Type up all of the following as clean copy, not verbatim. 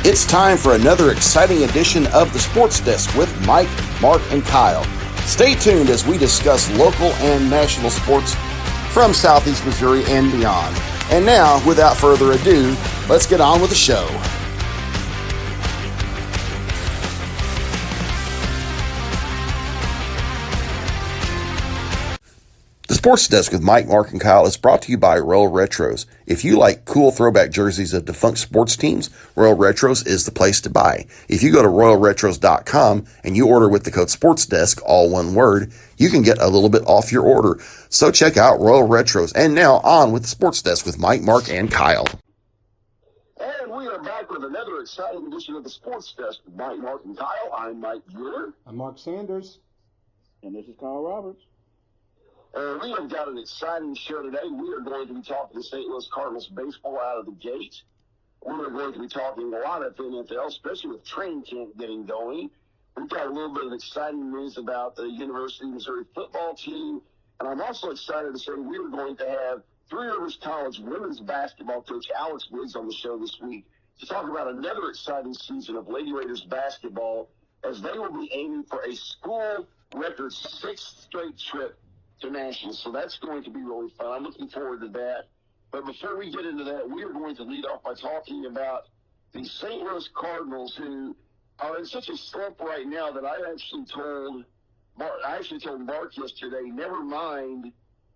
It's time for another exciting edition of the Sports Desk with Mike, Mark, and Kyle. Stay tuned as we discuss local and national sports from Southeast Missouri and beyond. And now, without further ado, let's get on with the show. The Sports Desk with Mike, Mark, and Kyle is brought to you by Royal Retros. If you like cool throwback jerseys of defunct sports teams, Royal Retros is the place to buy. If you go to royalretros.com and you order with the code SPORTSDESK, all one word, you can get a little bit off your order. So check out Royal Retros. And now on with the Sports Desk with Mike, Mark, and Kyle. And we are back with another exciting edition of the Sports Desk with Mike, Mark, and Kyle. I'm Mike Bueller. I'm Mark Sanders. And this is Kyle Roberts. And we have got an exciting show today. We are going to be talking to St. Louis Cardinals baseball out of the gate. We are going to be talking a lot of NFL, especially with training camp getting going. We've got a little bit of exciting news about the University of Missouri football team. And I'm also excited to say we are going to have Three Rivers College women's basketball coach Alex Wiggs on the show this week to talk about another exciting season of Lady Raiders basketball as they will be aiming for a school record sixth straight trip to nationals. So that's going to be really fun. I'm looking forward to that. But before we get into that, we are going to lead off by talking about the St. Louis Cardinals, who are in such a slump right now that I actually told Mark yesterday, never mind,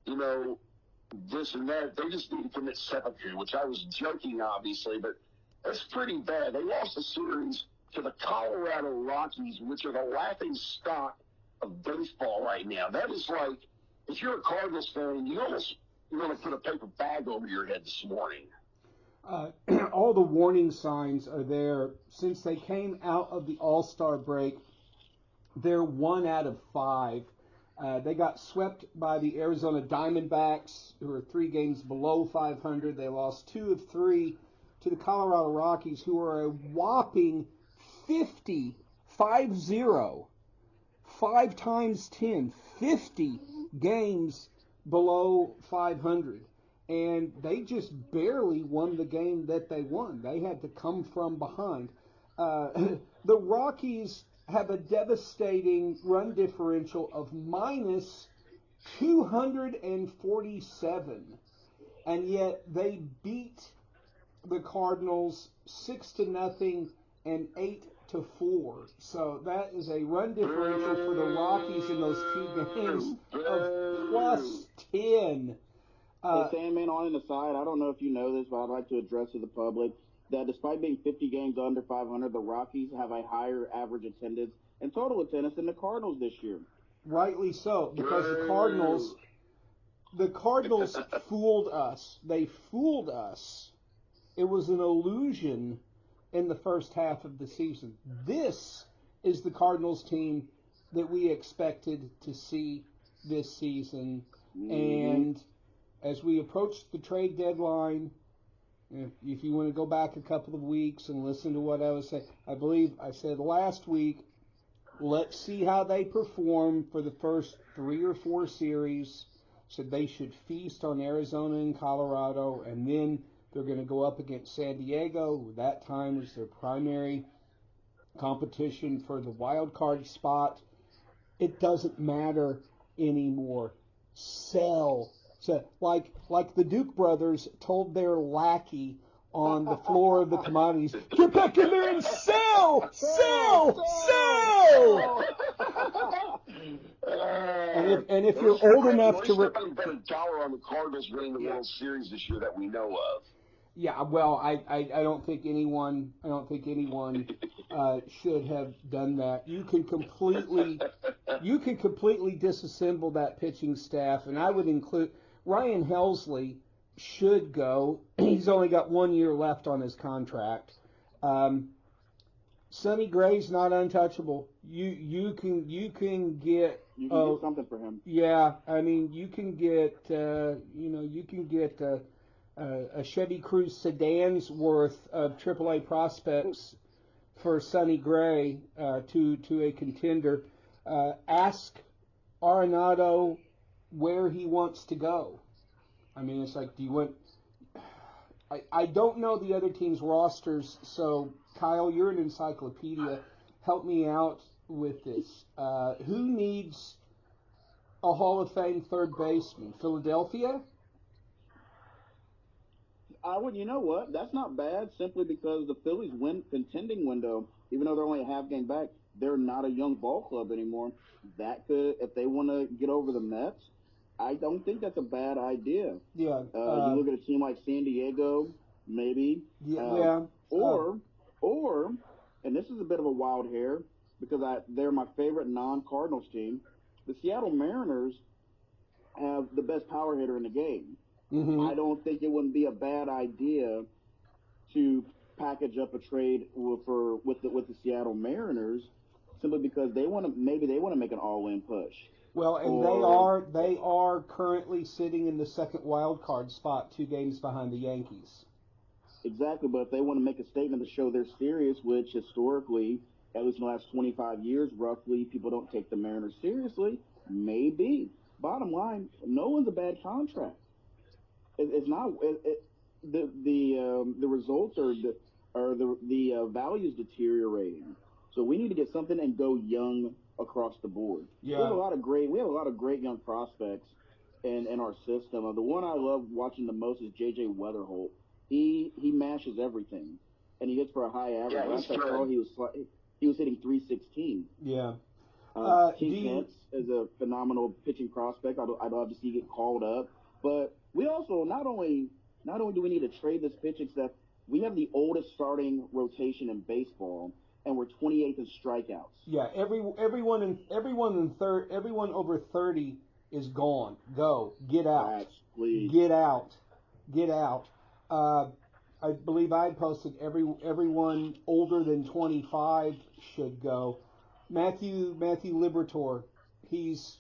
this and that. They just need to commit seppuku, which I was joking, obviously, but that's pretty bad. They lost a series to the Colorado Rockies, which are the laughing stock of baseball right now. That is like, if you're a Cardinals fan, you almost want to put a paper bag over your head this morning. All the warning signs are there. Since they came out of the All-Star break, they're 1 out of 5. They got swept by the Arizona Diamondbacks, who are 3 games below 500. They lost 2 of 3 to the Colorado Rockies, who are a whopping 50, 5 times 10, 50 games below 500. And they just barely won the game that they won. They had to come from behind. The Rockies have a devastating run differential of minus 247. And yet they beat the Cardinals 6-0 and 8-4. So that is a run differential for the Rockies in those 2 games of plus 10. Hey, Sandman, on the side, I don't know if you know this, but I'd like to address to the public that despite being 50 games under 500, the Rockies have a higher average attendance and total attendance than the Cardinals this year. Rightly so, because the Cardinals fooled us. They fooled us. It was an illusion in the first half of the season. This is the Cardinals team that we expected to see this season. Mm-hmm. And as we approach the trade deadline, if you want to go back a couple of weeks and listen to what I was saying, I believe I said last week, let's see how they perform for the first 3 or 4 series. Said they should feast on Arizona and Colorado, and then they're going to go up against San Diego, who that time is their primary competition for the wild card spot. It doesn't matter anymore. Sell. So, like the Duke brothers told their lackey on the floor of the commodities, get back in there and sell! Sell! Sell! And if you're old enough to... Somebody bet $1 on the Cardinals winning the World Series this year that we know of. Yeah, well, I don't think anyone should have done that. You can completely disassemble that pitching staff, and I would include Ryan Helsley should go. He's only got 1 year left on his contract. Sonny Gray's not untouchable. You can get something for him. Yeah, I mean you can get a Chevy Cruze sedan's worth of AAA prospects for Sonny Gray to a contender. Ask Arenado where he wants to go. I mean, it's like, do you want I don't know the other teams' rosters, so Kyle, you're an encyclopedia. Help me out with this. Who needs a Hall of Fame third baseman? Philadelphia? You know what? That's not bad. Simply because the Phillies' contending window, even though they're only a half game back, they're not a young ball club anymore. That could, if they want to get over the Mets, I don't think that's a bad idea. Yeah. You look at a team like San Diego, maybe. Yeah. Or, and this is a bit of a wild hair because they're my favorite non-Cardinals team. The Seattle Mariners have the best power hitter in the game. Mm-hmm. I don't think it wouldn't be a bad idea to package up a trade with the Seattle Mariners simply because they want to make an all-in push. Well, and they are currently sitting in the second wild card spot, 2 games behind the Yankees. Exactly, but if they want to make a statement to show they're serious, which historically, at least in the last 25 years, roughly, people don't take the Mariners seriously, maybe. Bottom line, no one's a bad contract. It's not the results are the values deteriorating. So we need to get something and go young across the board. Yeah. We have a lot of great young prospects in our system. The one I love watching the most is J.J. Weatherholt. He mashes everything, and he hits for a high average. Yeah, Last I saw, he was hitting 316. Yeah. Keith Hentz is a phenomenal pitching prospect. I'd love to see get called up. But we also not only do we need to trade this pitching staff, we have the oldest starting rotation in baseball, and we're 28th in strikeouts. Yeah, everyone over 30 is gone. Go, get out, Please. get out. I believe I posted everyone older than 25 should go. Matthew Liberatore, he's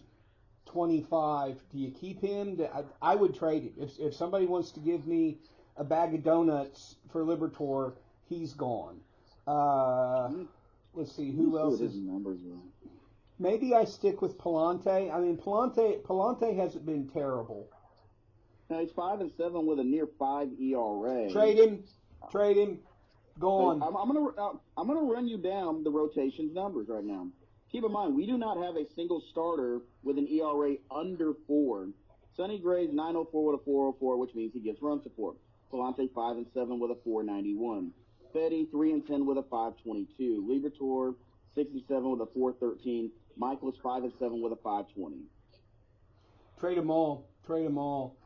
25. Do you keep him? I would trade him. If somebody wants to give me a bag of donuts for Liberatore, he's gone. Let's see who else is. Numbers Maybe I stick with Palante. I mean, Palante hasn't been terrible. Now he's 5-7 with a near 5 ERA. Trade him. Go on. I'm gonna run you down the rotation's numbers right now. Keep in mind, we do not have a single starter with an ERA under 4. Sonny Gray's 904 with a 404, which means he gets run support. Palante 5-7 with a 491. Fetty 3-10 with a 522. Liberatore 67 with a 413. Michaelis 5-7 with a 520. Trade them all.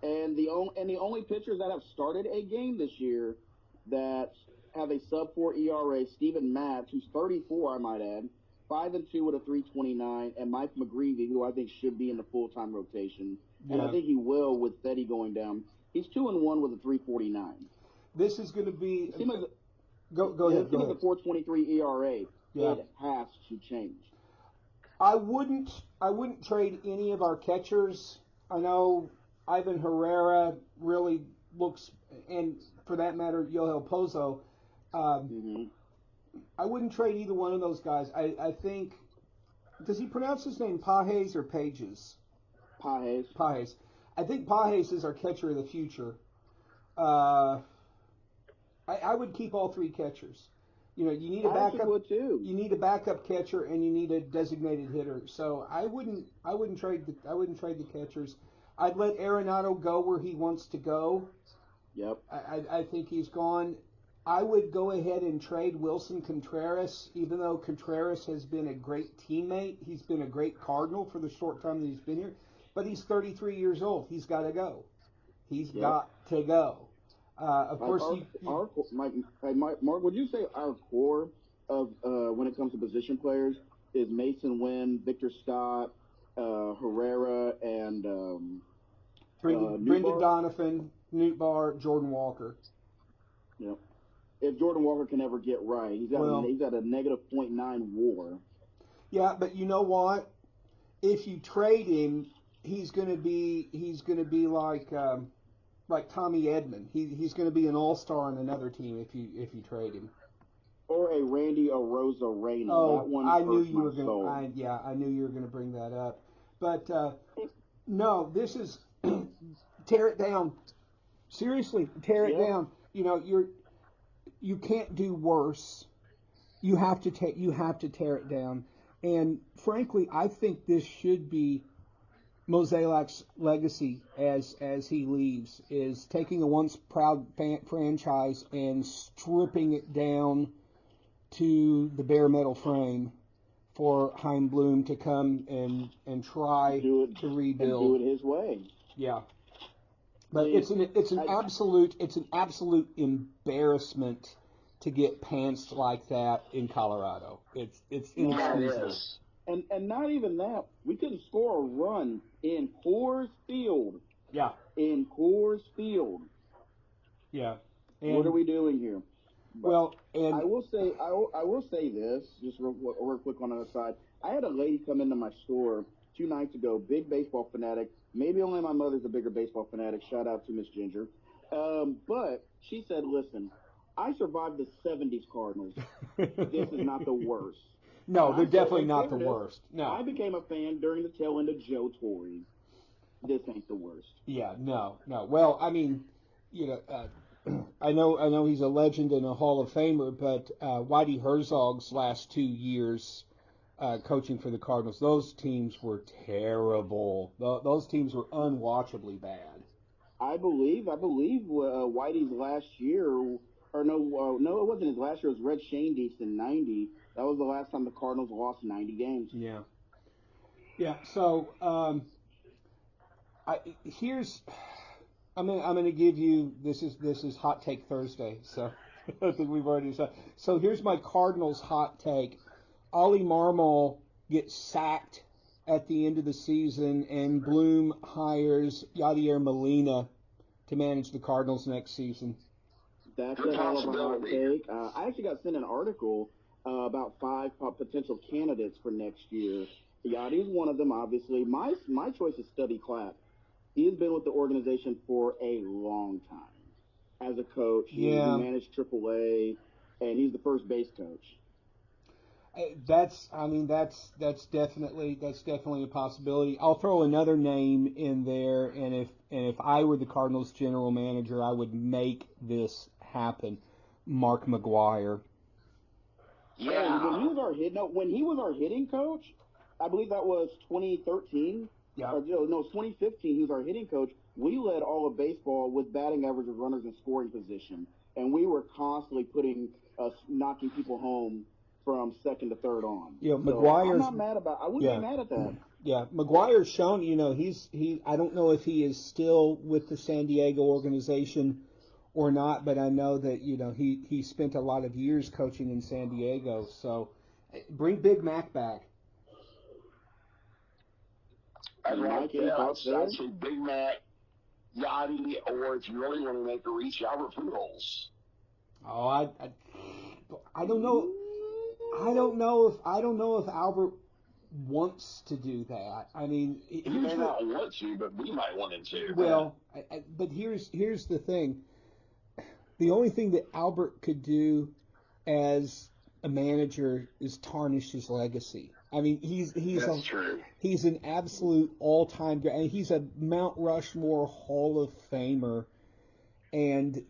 And the only pitchers that have started a game this year that have a sub 4 ERA, Steven Matz, who's 34, I might add, 5-2 with a 329, and Mike McGreevy, who I think should be in the full-time rotation, and I think he will with Fetty going down. He's 2-1 with a 349. This is going to be. Go ahead. Go ahead. The 4.23 ERA. Yeah. It has to change. I wouldn't trade any of our catchers. I know Ivan Herrera really looks, and for that matter, Yoel Pozo. I wouldn't trade either one of those guys. I think, does he pronounce his name Pages or Pages? Pages. I think Pages is our catcher of the future. I would keep all 3 catchers. You know, you need a backup. You need a backup catcher and you need a designated hitter. So I wouldn't trade the catchers. I'd let Arenado go where he wants to go. Yep. I think he's gone. I would go ahead and trade Wilson Contreras, even though Contreras has been a great teammate. He's been a great Cardinal for the short time that he's been here. But he's 33 years old. He's got to go. He's got to go. Of course, Mark, would you say our core of when it comes to position players is Mason Wynn, Victor Scott, Herrera, and Brendan Donovan, Nootbaar, Jordan Walker. Yep. If Jordan Walker can ever get right, he's got a negative .9 WAR. Yeah, but you know what? If you trade him, he's going to be like Tommy Edman. He's going to be an all-star on another team if you trade him. Or a Randy Arozarena. Oh, that one I knew you were going. I knew you were going to bring that up. But no, this is tear it down. Seriously, tear it down. you can't do worse. You have to tear it down. And frankly, I think this should be Mozeliak's legacy as he leaves, is taking a once proud franchise and stripping it down to the bare metal frame for Chaim Bloom to come and try to rebuild. And do it his way. Yeah. But it's an absolute embarrassment to get pantsed like that in Colorado. It's inexcusable. And not even that, we couldn't score a run in Coors Field. Yeah. In Coors Field. Yeah. And what are we doing here? Well, and I will say this, just real quick on the other side. I had a lady come into my store 2 nights ago, big baseball fanatic. Maybe only my mother's a bigger baseball fanatic. Shout out to Miss Ginger. But she said, listen, I survived the 70s Cardinals. This is not the worst. No, they're definitely not the worst. No. I became a fan during the tail end of Joe Torre. This ain't the worst. Yeah, no. Well, I mean, I know he's a legend and a Hall of Famer, but Whitey Herzog's last 2 years coaching for the Cardinals, those teams were terrible. Those teams were unwatchably bad. I believe Whitey's last year, or no, it wasn't his last year. It was Red Shane in '90. That was the last time the Cardinals lost 90 games. Yeah. So I'm going to give you this is Hot Take Thursday. So I think we've already decided. So here's my Cardinals hot take. Ollie Marmol gets sacked at the end of the season, and Bloom hires Yadier Molina to manage the Cardinals next season. That's a hell of a hot take. I actually got sent an article about 5 potential candidates for next year. Yadi is one of them, obviously. My choice is Stubby Clapp. He has been with the organization for a long time as a coach. Yeah. He managed AAA, and he's the first base coach. That's definitely a possibility. I'll throw another name in there, and if I were the Cardinals general manager, I would make this happen. Mark McGwire. Yeah. When he was our hitting coach, I believe that was 2013. Yeah. No, it was 2015. He was our hitting coach. We led all of baseball with batting average of runners in scoring position, and we were constantly knocking people home from second to third on. Yeah, so McGuire's. I wouldn't be mad at that. Yeah, McGuire's shown. I don't know if he is still with the San Diego organization or not, but I know that he spent a lot of years coaching in San Diego. So bring Big Mac back. I'd like it. I'd say Big Mac, Yachty, or if you really want to make a reach, Albert Pujols. Oh, I don't know. I don't know if Albert wants to do that. I mean, he may not want to, but we might want him to. Well, but here's the thing. The only thing that Albert could do as a manager is tarnish his legacy. I mean, That's true. He's an absolute all-time guy, and he's a Mount Rushmore Hall of Famer, and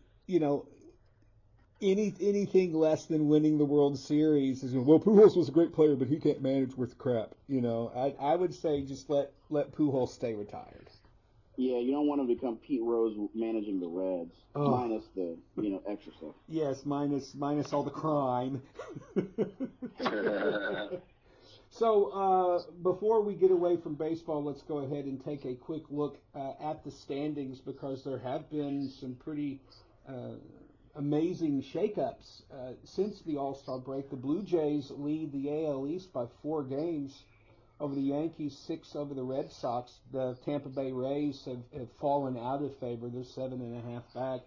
anything less than winning the World Series is, well, Pujols was a great player, but he can't manage worth crap. I would say just let Pujols stay retired. Yeah, you don't want him to become Pete Rose managing the Reds, minus the extra stuff. Yes, minus all the crime. So before we get away from baseball, let's go ahead and take a quick look at the standings, because there have been some pretty amazing shakeups since the All-Star break. The Blue Jays lead the AL East by 4 games over the Yankees, 6 over the Red Sox. The Tampa Bay Rays have fallen out of favor. They're 7.5 back.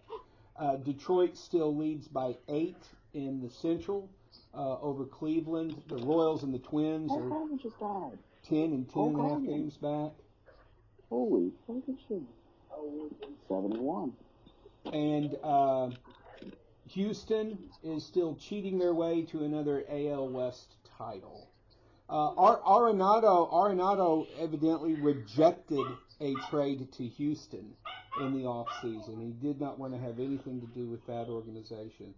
Detroit still leads by 8 in the Central over Cleveland. The Royals and the Twins are 10 and 10.5 games back. Holy fucking shit. 71. And Houston is still cheating their way to another AL West title. Arenado evidently rejected a trade to Houston. in the offseason. He did not want to have anything to do with that organization.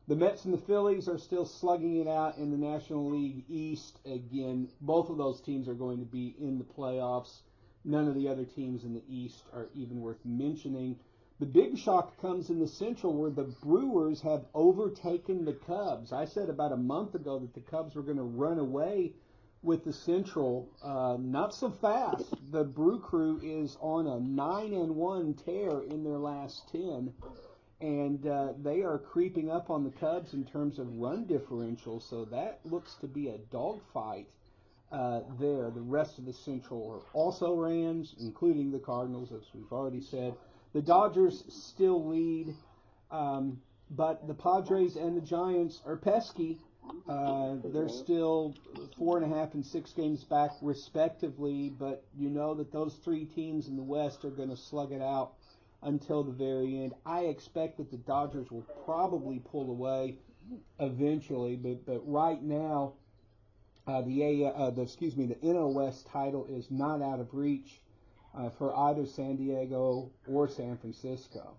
The Mets and the Phillies are still slugging it out in the National League East. Again, both of those teams are going to be in the playoffs. None of the other teams in the East are even worth mentioning. The big shock comes in the Central, where the Brewers have overtaken the Cubs. I said about a month ago that the Cubs were going to run away with the Central. Not so fast. The Brew Crew is on a 9-1 tear in their last 10, and they are creeping up on the Cubs in terms of run differential, so that looks to be a dogfight there. The rest of the Central are also Rams, including the Cardinals, as we've already said. The Dodgers still lead, but the Padres and the Giants are pesky. They're still 4.5 and 6 games back, respectively, but you know that those three teams in the West are going to slug it out until the very end. I expect that the Dodgers will probably pull away eventually, but right now, the NL West title is not out of reach for either San Diego or San Francisco.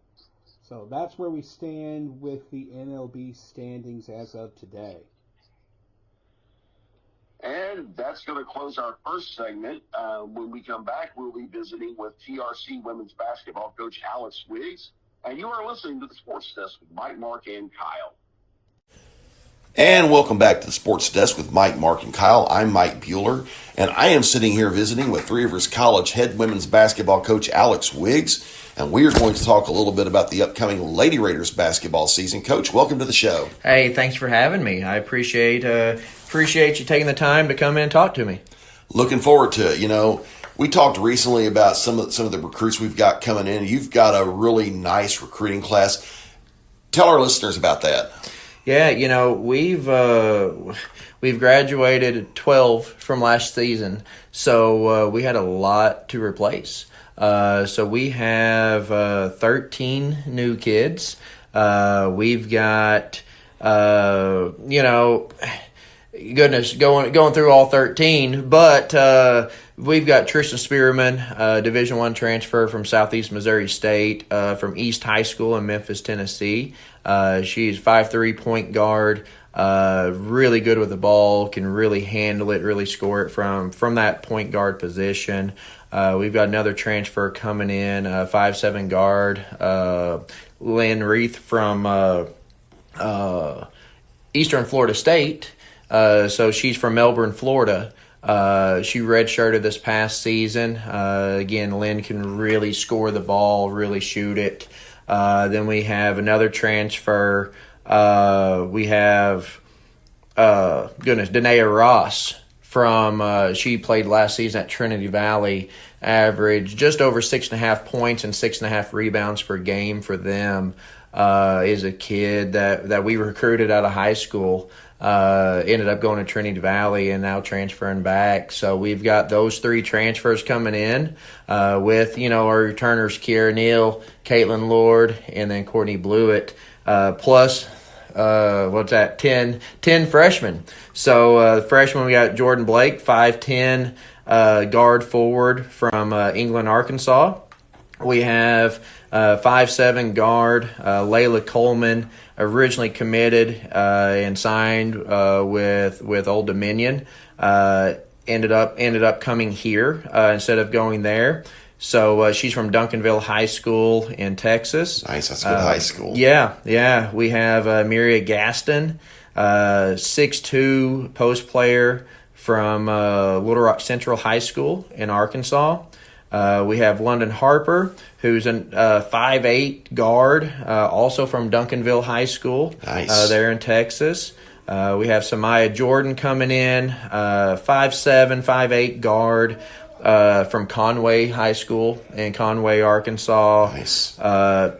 So that's where we stand with the MLB standings as of today. And that's going to close our first segment. When we come back, we'll be visiting with TRC women's basketball coach Alex Wiggs. And you are listening to the Sports Desk with Mike, Mark, and Kyle. And welcome back to the Sports Desk with Mike, Mark, and Kyle. I'm Mike Bueller, and I am sitting here visiting with Three Rivers College head women's basketball coach Alex Wiggs, and we are going to talk a little bit about the upcoming Lady Raiders basketball season. Coach, welcome to the show. Hey, thanks for having me. I appreciate you taking the time to come in and talk to me. Looking forward to it. You know, we talked recently about some of the recruits we've got coming in. You've got a really nice recruiting class. Tell our listeners about that. Yeah, you know, we've graduated 12 from last season, so we had a lot to replace. So we have 13 new kids. We've got, goodness, going through all 13, but we've got Tristan Spearman, Division I transfer from Southeast Missouri State, from East High School in Memphis, Tennessee. She's 5'3" point guard, really good with the ball, can really handle it, really score it from that point guard position. We've got another transfer coming in, 5'7" guard, Lynn Reith from Eastern Florida State. So she's from Melbourne, Florida. She redshirted this past season. Again, Lynn can really score the ball, really shoot it. Then we have another transfer. We have, Danae Ross from, she played last season at Trinity Valley, averaged just over 6.5 points and 6.5 rebounds per game for them. Is a kid that we recruited out of high school. Ended up going to Trinity Valley and now transferring back. So we've got those three transfers coming in with, our returners, Kiera Neal, Caitlin Lord, and then Courtney Blewett, plus, 10 freshmen. So freshmen, we got Jordan Blake, 5'10", guard forward from England, Arkansas. We have 5'7" guard Layla Coleman, originally committed and signed with Old Dominion. Ended up coming here instead of going there. So she's from Duncanville High School in Texas. Nice, that's a good high school. Yeah. We have Miria Gaston, 6'2" post player from Little Rock Central High School in Arkansas. We have London Harper, who's a 5'8" guard, also from Duncanville High School. Nice. There in Texas. We have Samaya Jordan coming in, 5'7", 5'8" guard, from Conway High School in Conway, Arkansas. Nice.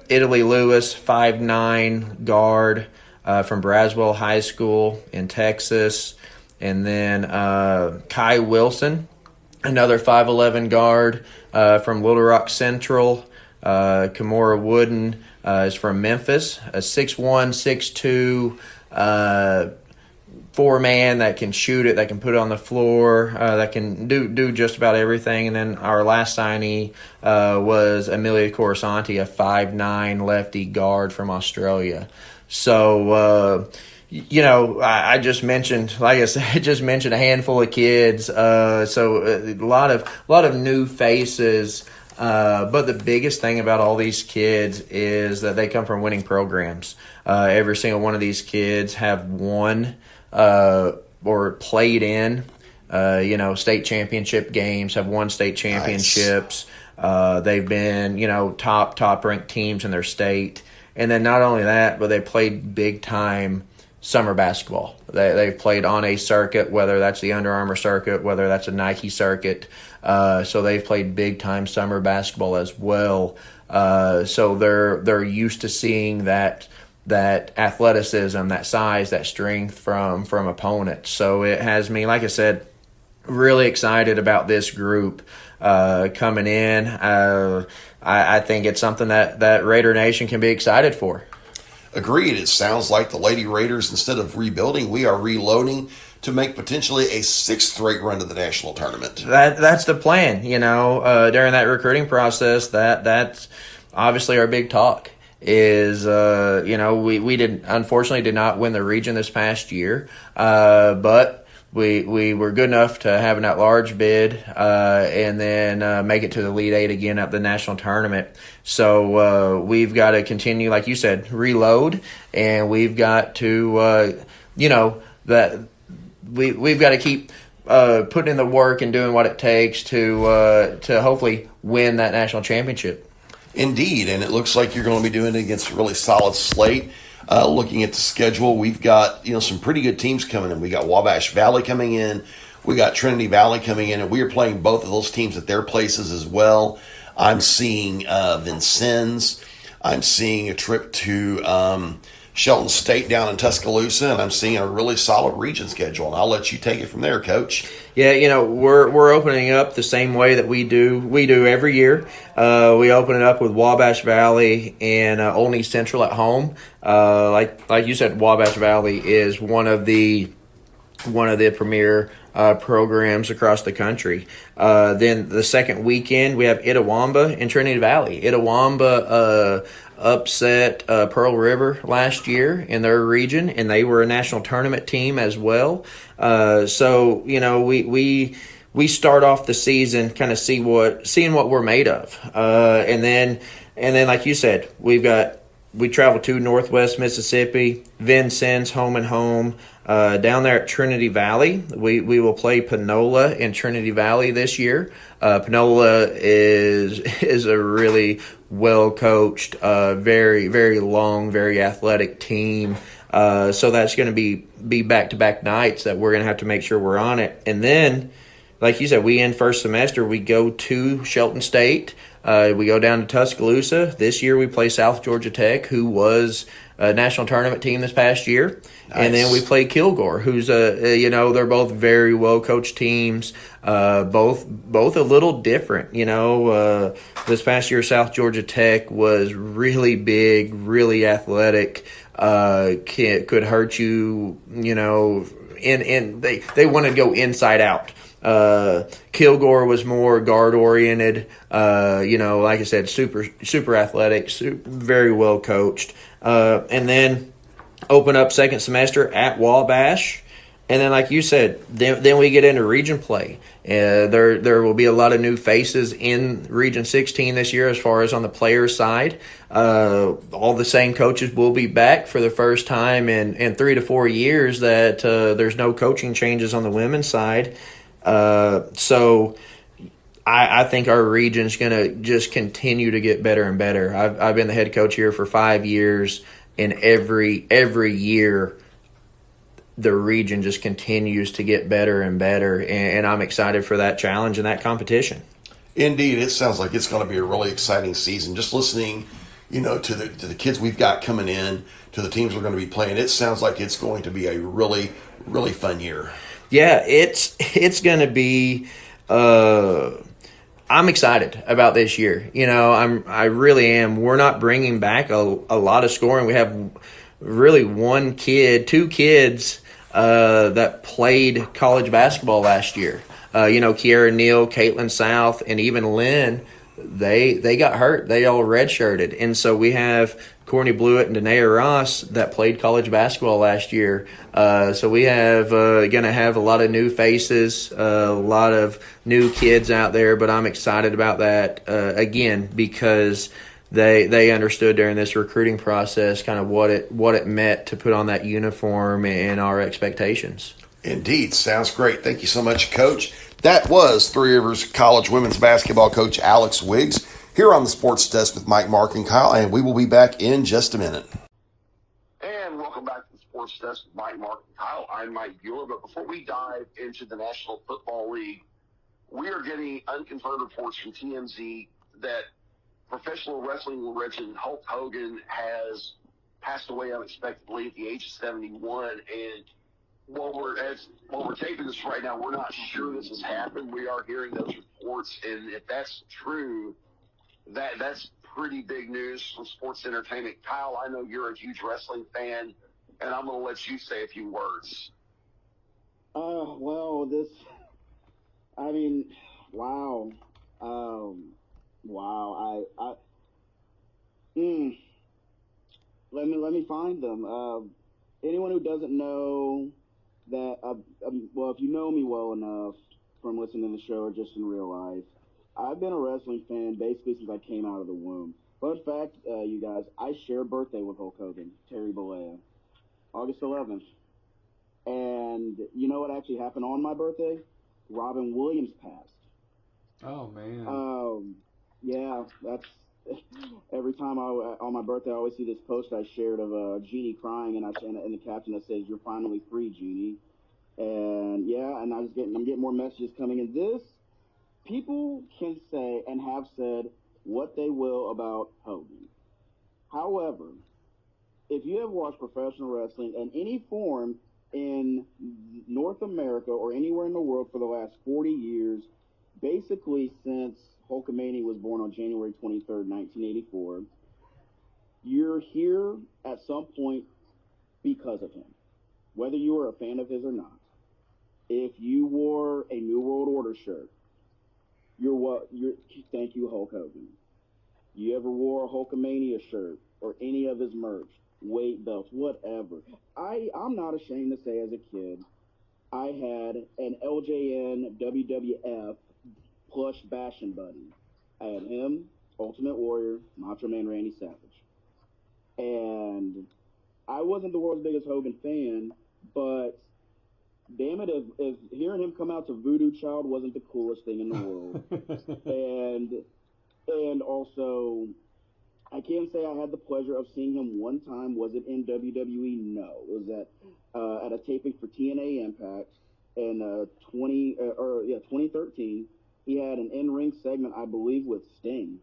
Italy Lewis, 5'9" guard, from Braswell High School in Texas. And then Kai Wilson, another 5'11" guard from Little Rock Central. Kimora Wooden is from Memphis, a 6'1", 6'2", 4-man that can shoot it, that can put it on the floor, that can do just about everything. And then our last signee was Amelia Corasanti, a 5'9" lefty guard from Australia. So, I just mentioned, like I said, a handful of kids. So a lot of new faces. But the biggest thing about all these kids is that they come from winning programs. Every single one of these kids have won or played in, state championship games, have won state championships. Nice. They've been, top ranked teams in their state. And then not only that, but they played big time summer basketball. They've played on a circuit, whether that's the Under Armour circuit, whether that's a Nike circuit. So they've played big time summer basketball as well. So they're used to seeing that athleticism, that size, that strength from opponents. So it has me, like I said, really excited about this group coming in. I think it's something that Raider Nation can be excited for. Agreed. It sounds like the Lady Raiders, instead of rebuilding, we are reloading to make potentially a 6th straight run to the national tournament. That's the plan. During that recruiting process, that's obviously our big talk. Is we unfortunately did not win the region this past year, but we were good enough to have an at-large bid and then make it to the Elite Eight again at the national tournament. So we've got to continue, like you said, reload, and we've got to we've got to keep putting in the work and doing what it takes to hopefully win that national championship. Indeed, and it looks like you're going to be doing it against a really solid slate. Looking at the schedule, we've got some pretty good teams coming in. We got Wabash Valley coming in. We got Trinity Valley coming in, and we are playing both of those teams at their places as well. I'm seeing Vincennes. I'm seeing a trip to Shelton State down in Tuscaloosa, and I'm seeing a really solid region schedule. And I'll let you take it from there, Coach. Yeah, we're opening up the same way that we do every year. We open it up with Wabash Valley and Olney Central at home. Like you said, Wabash Valley is one of the premier programs across the country. Then the second weekend, we have Itawamba and Trinity Valley. Itawamba upset Pearl River last year in their region, and they were a national tournament team as well. So we start off the season kind of seeing what we're made of, and then like you said, we travel to Northwest Mississippi, Vincennes home and home. Down there at Trinity Valley, we will play Panola in Trinity Valley this year. Panola is a really well coached, very, very long, very athletic team. So that's going to be back-to-back nights that we're going to have to make sure we're on it. And then, like you said, we end first semester, we go to Shelton State. We go down to Tuscaloosa. This year we play South Georgia Tech, who was a national tournament team this past year. Nice. And then we play Kilgore, who's they're both very well coached teams, both a little different. This past year South Georgia Tech was really big, really athletic, could hurt you, and they want to go inside out. Kilgore was more guard oriented, like I said, super athletic, very well coached. And then open up second semester at Wabash. And then, like you said, then we get into region play. There will be a lot of new faces in Region 16 this year as far as on the player side. All the same coaches will be back for the first time in 3 to 4 years that there's no coaching changes on the women's side. So I think our region's going to just continue to get better and better. I've been the head coach here for 5 years, and every year the region just continues to get better and better, and I'm excited for that challenge and that competition. Indeed, it sounds like it's going to be a really exciting season. Just listening, to the kids we've got coming in, to the teams we're going to be playing, it sounds like it's going to be a really, really fun year. Yeah, it's going to be. I'm excited about this year. I really am. We're not bringing back a lot of scoring. We have really two kids that played college basketball last year. Kiara Neal, Caitlin South, and even Lynn, they got hurt. They all redshirted. And so we have Courtney Blewett and Danae Ross that played college basketball last year. So we have going to have a lot of new faces, a lot of new kids out there, but I'm excited about that, again, because they understood during this recruiting process kind of what it meant to put on that uniform and our expectations. Indeed. Sounds great. Thank you so much, Coach. That was Three Rivers College women's basketball coach Alex Wiggs here on the Sports Desk with Mike, Mark, and Kyle, and we will be back in just a minute. And welcome back to the Sports Desk with Mike, Mark, and Kyle. I'm Mike Bueller, but before we dive into the National Football League, we are getting unconfirmed reports from TMZ that professional wrestling legend Hulk Hogan has passed away unexpectedly at the age of 71, and while we're taping this right now, we're not sure this has happened. We are hearing those reports, and if that's true, that's pretty big news from sports entertainment. Kyle, I know you're a huge wrestling fan, and I'm going to let you say a few words. Wow. Let me find them. Anyone who doesn't know that, if you know me well enough from listening to the show or just in real life, I've been a wrestling fan basically since I came out of the womb. Fun fact, you guys, I share a birthday with Hulk Hogan, Terry Bollea, August 11th. And you know what actually happened on my birthday? Robin Williams passed. Oh, man. Yeah, that's every time on my birthday, I always see this post I shared of Jeannie crying, and the caption that says, "You're finally free, Jeannie." And yeah, and I'm getting more messages coming in. People can say and have said what they will about Hogan. However, if you have watched professional wrestling in any form in North America or anywhere in the world for the last 40 years, basically since Hulkamania was born on January 23rd, 1984, you're here at some point because of him, whether you were a fan of his or not. If you wore a New World Order shirt, thank you, Hulk Hogan. You ever wore a Hulkamania shirt or any of his merch, weight belts, whatever. I'm not ashamed to say as a kid, I had an LJN WWF plush bashing buddy. I had him, Ultimate Warrior, Macho Man Randy Savage. And I wasn't the world's biggest Hogan fan, but damn it, if hearing him come out to Voodoo Child wasn't the coolest thing in the world. and also, I can say I had the pleasure of seeing him one time. Was it in WWE? No. It was at a taping for TNA Impact in 2013. He had an in-ring segment, I believe, with Sting.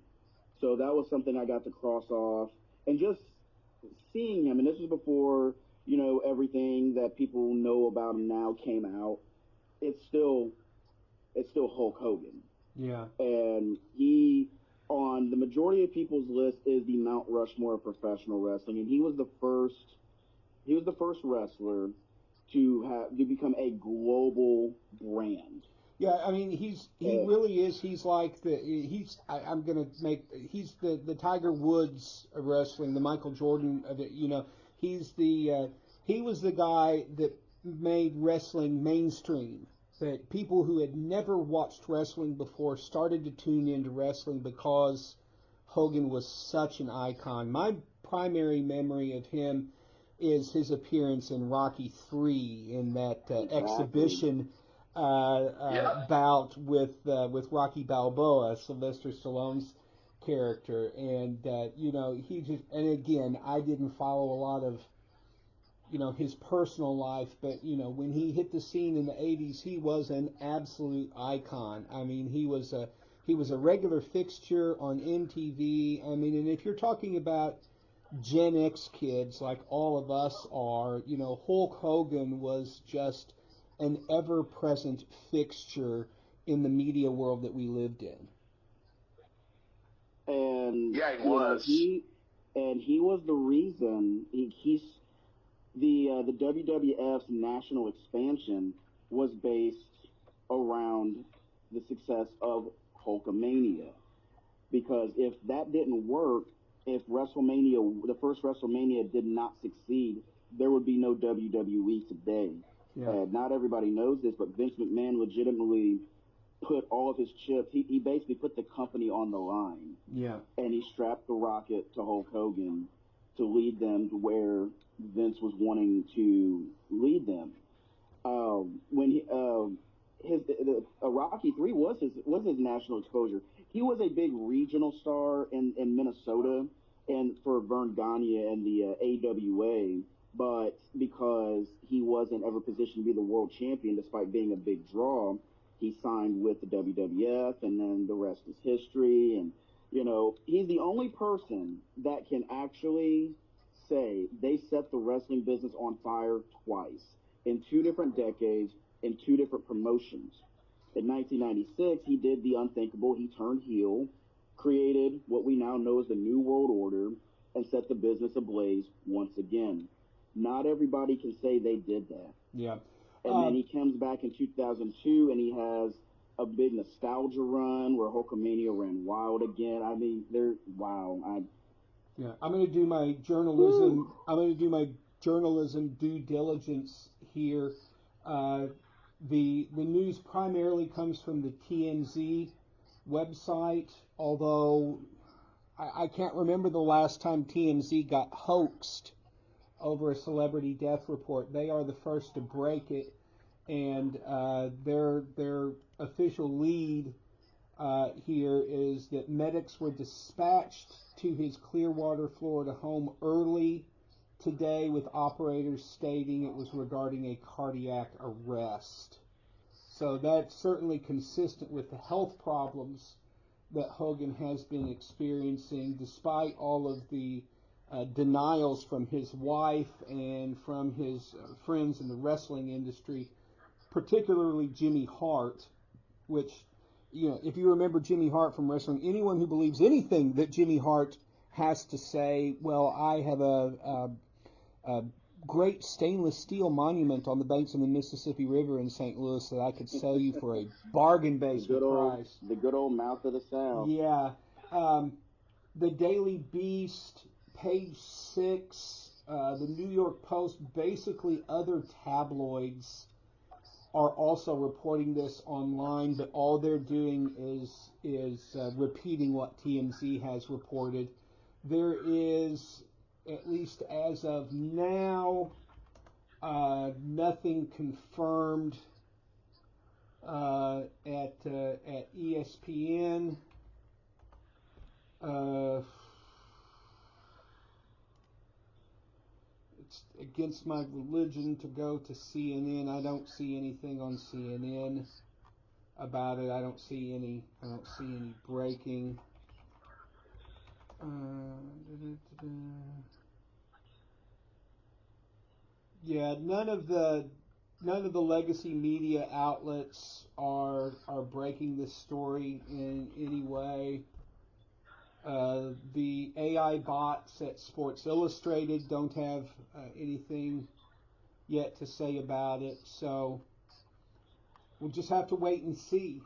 So that was something I got to cross off. And just seeing him, and this was before, everything that people know about him now came out, it's still Hulk Hogan. Yeah. And he, on the majority of people's list, is the Mount Rushmore of professional wrestling. And he was the first wrestler to become a global brand. Yeah, I mean he really is. He's like he's the Tiger Woods of wrestling, the Michael Jordan of it. He was the guy that made wrestling mainstream. That people who had never watched wrestling before started to tune into wrestling because Hogan was such an icon. My primary memory of him is his appearance in Rocky III in that exhibition bout with Rocky Balboa, Sylvester Stallone's character, and he just, and again, I didn't follow a lot of his personal life, but when he hit the scene in the 80s, he was an absolute icon. I mean, he was a regular fixture on MTV. I mean, and if you're talking about Gen X kids like all of us are, Hulk Hogan was just an ever-present fixture in the media world that we lived in. And yeah, he was. He was the reason the the WWF's national expansion was based around the success of Hulkamania. Because if that didn't work, if WrestleMania, the first WrestleMania, did not succeed, there would be no WWE today. Yeah. Not everybody knows this, but Vince McMahon legitimately put all of his chips. He basically put the company on the line. Yeah. And he strapped the rocket to Hulk Hogan to lead them to where Vince was wanting to lead them. When he Rocky 3 was his national exposure. He was a big regional star in Minnesota and for Vern Gagne and the AWA, but because he wasn't ever positioned to be the world champion despite being a big draw, he signed with the WWF, and then the rest is history. And he's the only person that can actually say they set the wrestling business on fire twice in 2 different decades in 2 different promotions. In 1996, he did the unthinkable. He turned heel, created what we now know as the New World Order, and set the business ablaze once again. Not everybody can say they did that. Yeah. And then he comes back in 2002, and he has a big nostalgia run where Hulkamania ran wild again. I mean, wow. I'm going to do my journalism. Woo. I'm going to do my journalism due diligence here. The news primarily comes from the TMZ website, although I can't remember the last time TMZ got hoaxed over a celebrity death report. They are the first to break it, and their official lead here is that medics were dispatched to his Clearwater, Florida home early today, with operators stating it was regarding a cardiac arrest. So that's certainly consistent with the health problems that Hogan has been experiencing, despite all of the denials from his wife and from his friends in the wrestling industry, particularly Jimmy Hart, which, if you remember Jimmy Hart from wrestling, anyone who believes anything that Jimmy Hart has to say, well, I have a great stainless steel monument on the banks of the Mississippi River in St. Louis that I could sell you for a bargain basement price. The good old mouth of the South. Yeah. The Daily Beast, page 6, the New York Post, basically other tabloids are also reporting this online, but all they're doing is repeating what TMZ has reported. There is, at least as of now, nothing confirmed at ESPN. It's against my religion to go to CNN. I don't see anything on CNN about it. I don't see any breaking. Yeah, none of the legacy media outlets are breaking this story in any way. The AI bots at Sports Illustrated don't have anything yet to say about it, so we'll just have to wait and see.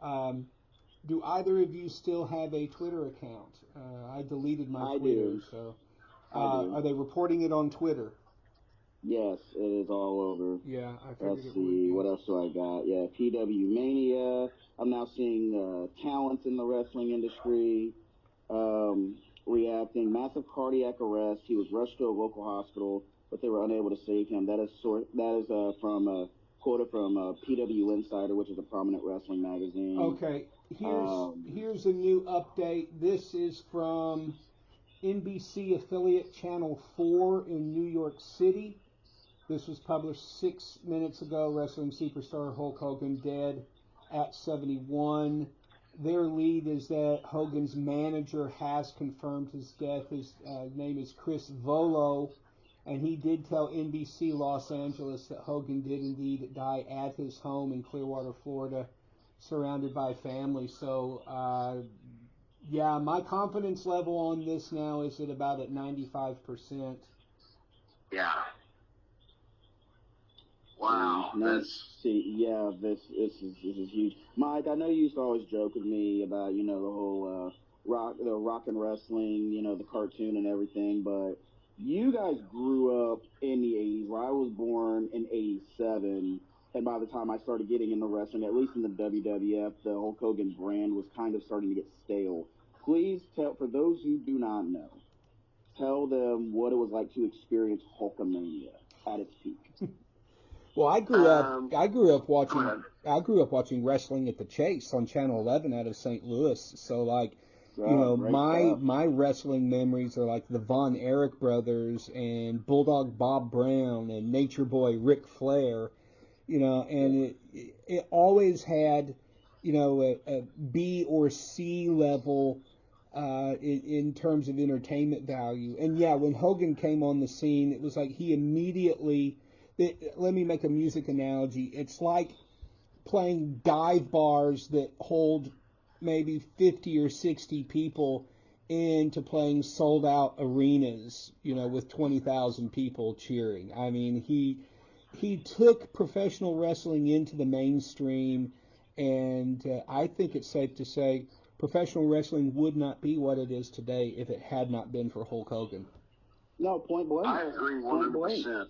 Do either of you still have a Twitter account? I deleted my Twitter, do. so are they reporting it on Twitter? Yes, it is all over. Yeah, I figured Let's it see, would be. what else do I got? Yeah, PW Mania. I'm now seeing talents in the wrestling industry reacting. Massive cardiac arrest. He was rushed to a local hospital, but they were unable to save him. That is from a quote from PW Insider, which is a prominent wrestling magazine. Okay, here's a new update. This is from NBC affiliate Channel 4 in New York City. This was published 6 minutes ago. Wrestling superstar Hulk Hogan dead at 71. Their lead is that Hogan's manager has confirmed his death. His name is Chris Volo, and he did tell NBC Los Angeles that Hogan did indeed die at his home in Clearwater, Florida, surrounded by family. So, yeah, my confidence level on this now is at about 95%. Yeah. Wow, this is huge. Mike, I know you used to always joke with me about the whole rock and wrestling, the cartoon and everything, but you guys grew up in the '80s, where I was born in '87, and by the time I started getting into wrestling, at least in the WWF, the Hulk Hogan brand was kind of starting to get stale. Please tell, for those who do not know, tell them what it was like to experience Hulkamania at its peak. Well, I grew up ahead. watching wrestling at the Chase on Channel 11 out of St. Louis. So like, Great stuff. my wrestling memories are like the Von Erich brothers and Bulldog Bob Brown and Nature Boy Ric Flair, and it always had, a B or C level in terms of entertainment value. And yeah, when Hogan came on the scene, it was like he immediately. Let me make a music analogy. It's like playing dive bars that hold maybe 50 or 60 people into playing sold out arenas, with 20,000 people cheering. I mean, he took professional wrestling into the mainstream, and I think it's safe to say professional wrestling would not be what it is today if it had not been for Hulk Hogan. No, point blank. I agree 100%.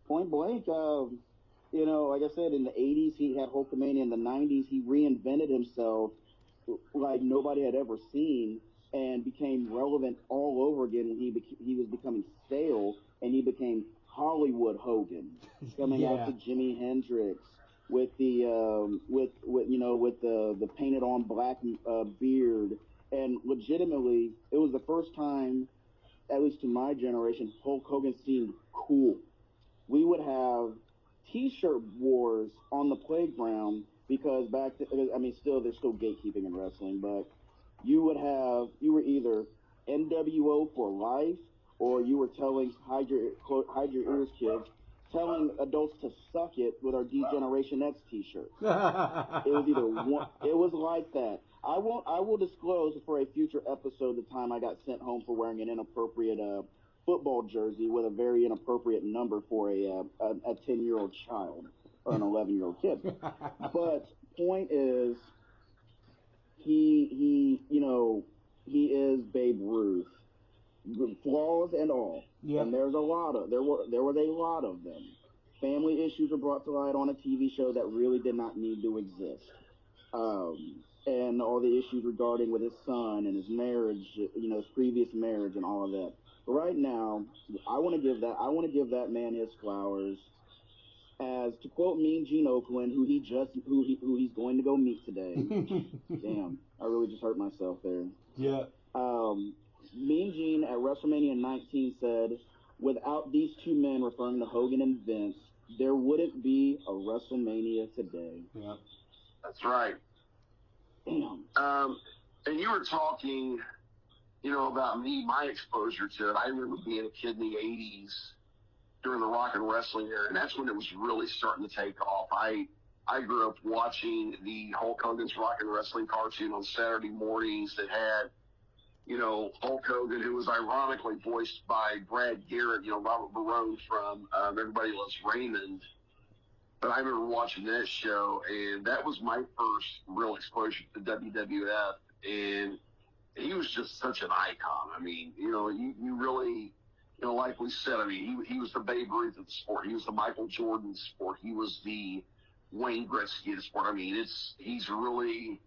Point blank. Like I said, in the '80s he had Hulkamania. In the '90s he reinvented himself like nobody had ever seen, and became relevant all over again when he was becoming stale, and he became Hollywood Hogan, coming after Jimi Hendrix with the with the painted on black beard, and legitimately it was the first time, at least to my generation, Hulk Hogan seemed cool. We would have T-shirt wars on the playground because there's still gatekeeping in wrestling, but you were either NWO for life, or you were telling hide your ears, kids, telling adults to suck it with our D-Generation X T-shirt. It was either one. It was like that. I will disclose for a future episode the time I got sent home for wearing an inappropriate football jersey with a very inappropriate number for a 10-year-old child or an 11-year-old kid. But point is, he is Babe Ruth, flaws and all. Yep. And there was a lot of them. Family issues were brought to light on a TV show that really did not need to exist. And all the issues regarding with his son and his marriage, his previous marriage and all of that. But right now, I want to give that man his flowers. As to quote Mean Gene Oakland, who he's going to go meet today. Damn, I really just hurt myself there. Yeah. Mean Gene at WrestleMania 19 said, "Without these two men," referring to Hogan and Vince, "there wouldn't be a WrestleMania today." Yeah. That's right. Damn. And you were talking, about me, my exposure to it. I remember being a kid in the '80s during the rock and wrestling era, and that's when it was really starting to take off. I grew up watching the Hulk Hogan's Rock and Wrestling cartoon on Saturday mornings that had, Hulk Hogan, who was ironically voiced by Brad Garrett, Robert Barone from Everybody Loves Raymond. But I remember watching that show, and that was my first real exposure to WWF, and he was just such an icon. I mean, you really, like we said, I mean, he was the Babe Ruth of the sport. He was the Michael Jordan of the sport. He was the Wayne Gretzky of the sport. I mean, he's really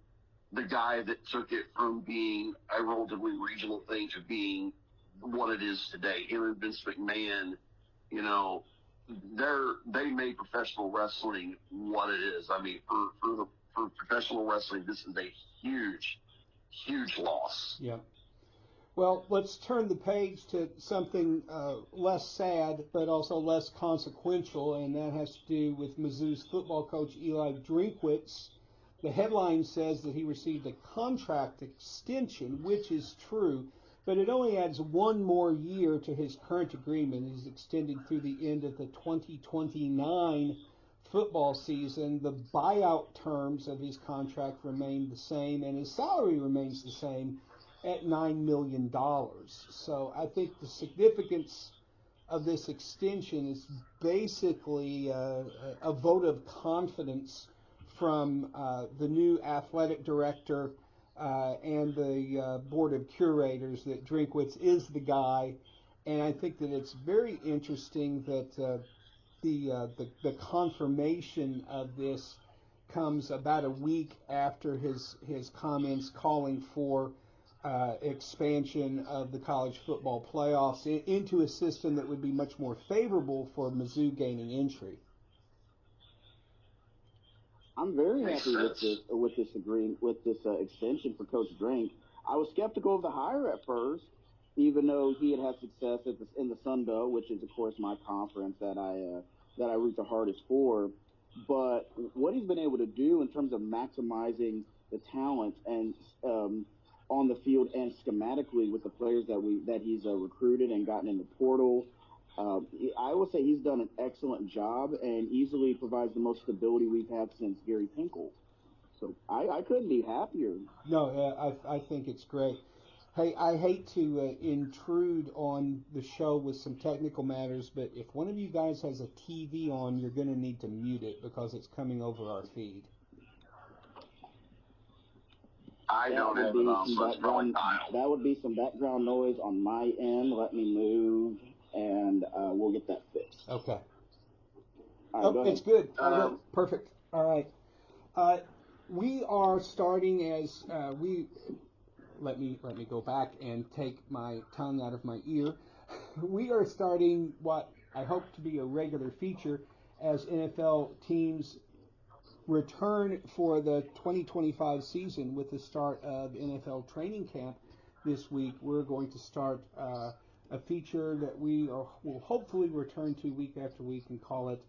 the guy that took it from being a relatively regional thing to being what it is today. Him and Vince McMahon, they made professional wrestling what it is. I mean, for professional wrestling, this is a huge, huge loss. Yeah. Well, let's turn the page to something less sad, but also less consequential, and that has to do with Mizzou's football coach Eli Drinkwitz. The headline says that he received a contract extension, which is true, but it only adds one more year to his current agreement. He's extending through the end of the 2029 football season. The buyout terms of his contract remain the same, and his salary remains the same at $9 million. So I think the significance of this extension is basically a vote of confidence from the new athletic director and the board of curators that Drinkwitz is the guy. And I think that it's very interesting that the confirmation of this comes about a week after his comments calling for expansion of the college football playoffs into a system that would be much more favorable for Mizzou gaining entry. I'm very happy with this extension for Coach Drink. I was skeptical of the hire at first, even though he had success in the Sun Belt, which is of course my conference that I root the hardest for. But what he's been able to do in terms of maximizing the talent and on the field and schematically with the players that he's recruited and gotten in the portal, I would say he's done an excellent job and easily provides the most stability we've had since Gary Pinkel. So I couldn't be happier. No, I think it's great. Hey, I hate to intrude on the show with some technical matters, but if one of you guys has a TV on, you're going to need to mute it because it's coming over our feed. I don't have it on, so it's probably Kyle. That would be some background noise on my end. Let me move, and we'll get that fixed. Okay. All right, it's good. Perfect. All right. We are starting as we. Let me go back and take my tongue out of my ear. We are starting what I hope to be a regular feature as NFL teams return for the 2025 season with the start of NFL training camp this week. We're going to start a feature that will hopefully return to week after week and call it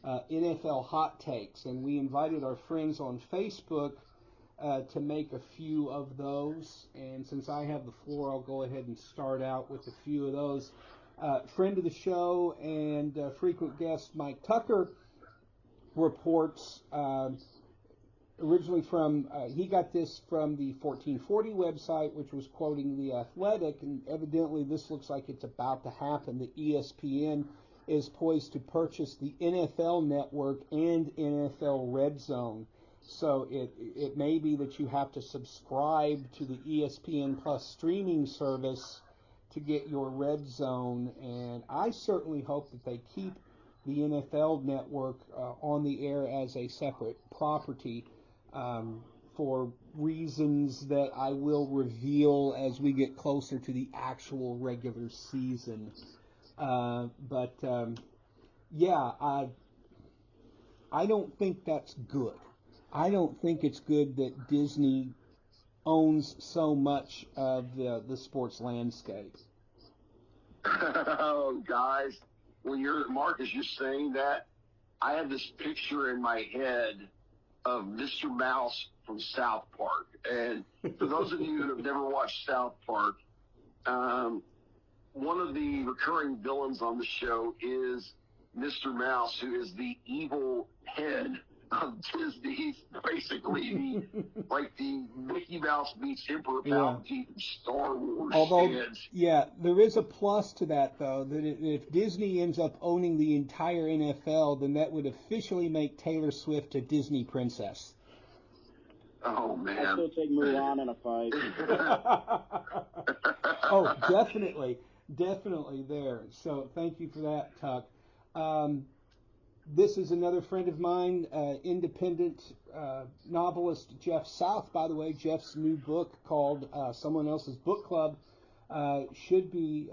NFL Hot Takes. And we invited our friends on Facebook to make a few of those. And since I have the floor, I'll go ahead and start out with a few of those. Friend of the show and frequent guest Mike Tucker reports originally from, he got this from the 1440 website, which was quoting The Athletic, and evidently this looks like it's about to happen. The ESPN is poised to purchase the NFL Network and NFL Red Zone. So it may be that you have to subscribe to the ESPN Plus streaming service to get your Red Zone, and I certainly hope that they keep the NFL Network on the air as a separate property for reasons that I will reveal as we get closer to the actual regular season. Yeah, I don't think that's good. I don't think it's good that Disney owns so much of the sports landscape. Oh, guys, when Marcus, you're saying that, I have this picture in my head of Mr. Mouse from South Park. And for those of you who have never watched South Park, one of the recurring villains on the show is Mr. Mouse, who is the evil head of Disney, basically the Mickey Mouse meets Emperor Palpatine from Star Wars. Although, yeah, there is a plus to that, though, that if Disney ends up owning the entire NFL, then that would officially make Taylor Swift a Disney princess. Oh, man. I'd still take Mulan in a fight. Oh, definitely there. So thank you for that, Tuck. This is another friend of mine, independent novelist Jeff South. By the way, Jeff's new book called Someone Else's Book Club should be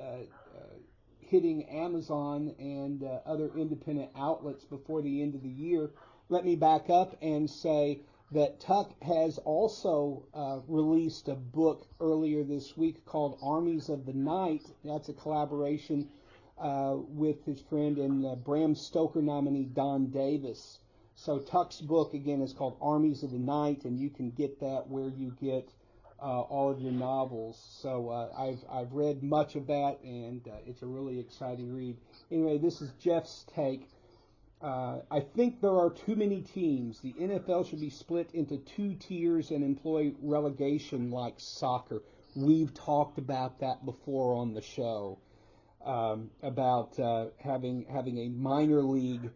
hitting Amazon and other independent outlets before the end of the year. Let me back up and say that Tuck has also released a book earlier this week called Armies of the Night. That's a collaboration with his friend and Bram Stoker nominee Don Davis. So Tuck's book, again, is called Armies of the Night, and you can get that where you get all of your novels. So I've read much of that, and it's a really exciting read. Anyway, this is Jeff's take. I think there are too many teams. The NFL should be split into 2 tiers and employ relegation like soccer. We've talked about that before on the show. about having a minor league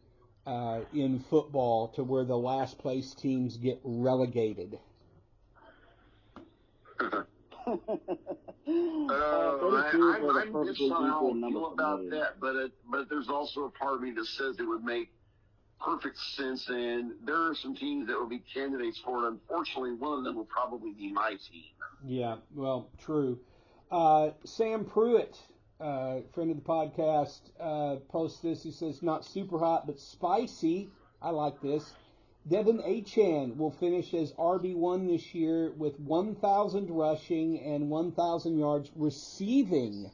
in football to where the last place teams get relegated. I'm just on how I feel about that, but there's also a part of me that says it would make perfect sense, and there are some teams that would be candidates for it. Unfortunately, one of them will probably be my team. Yeah, well, true. Sam Pruitt, friend of the podcast, posts this. He says, not super hot, but spicy. I like this. Devin Achane will finish as RB1 this year with 1,000 rushing and 1,000 yards receiving.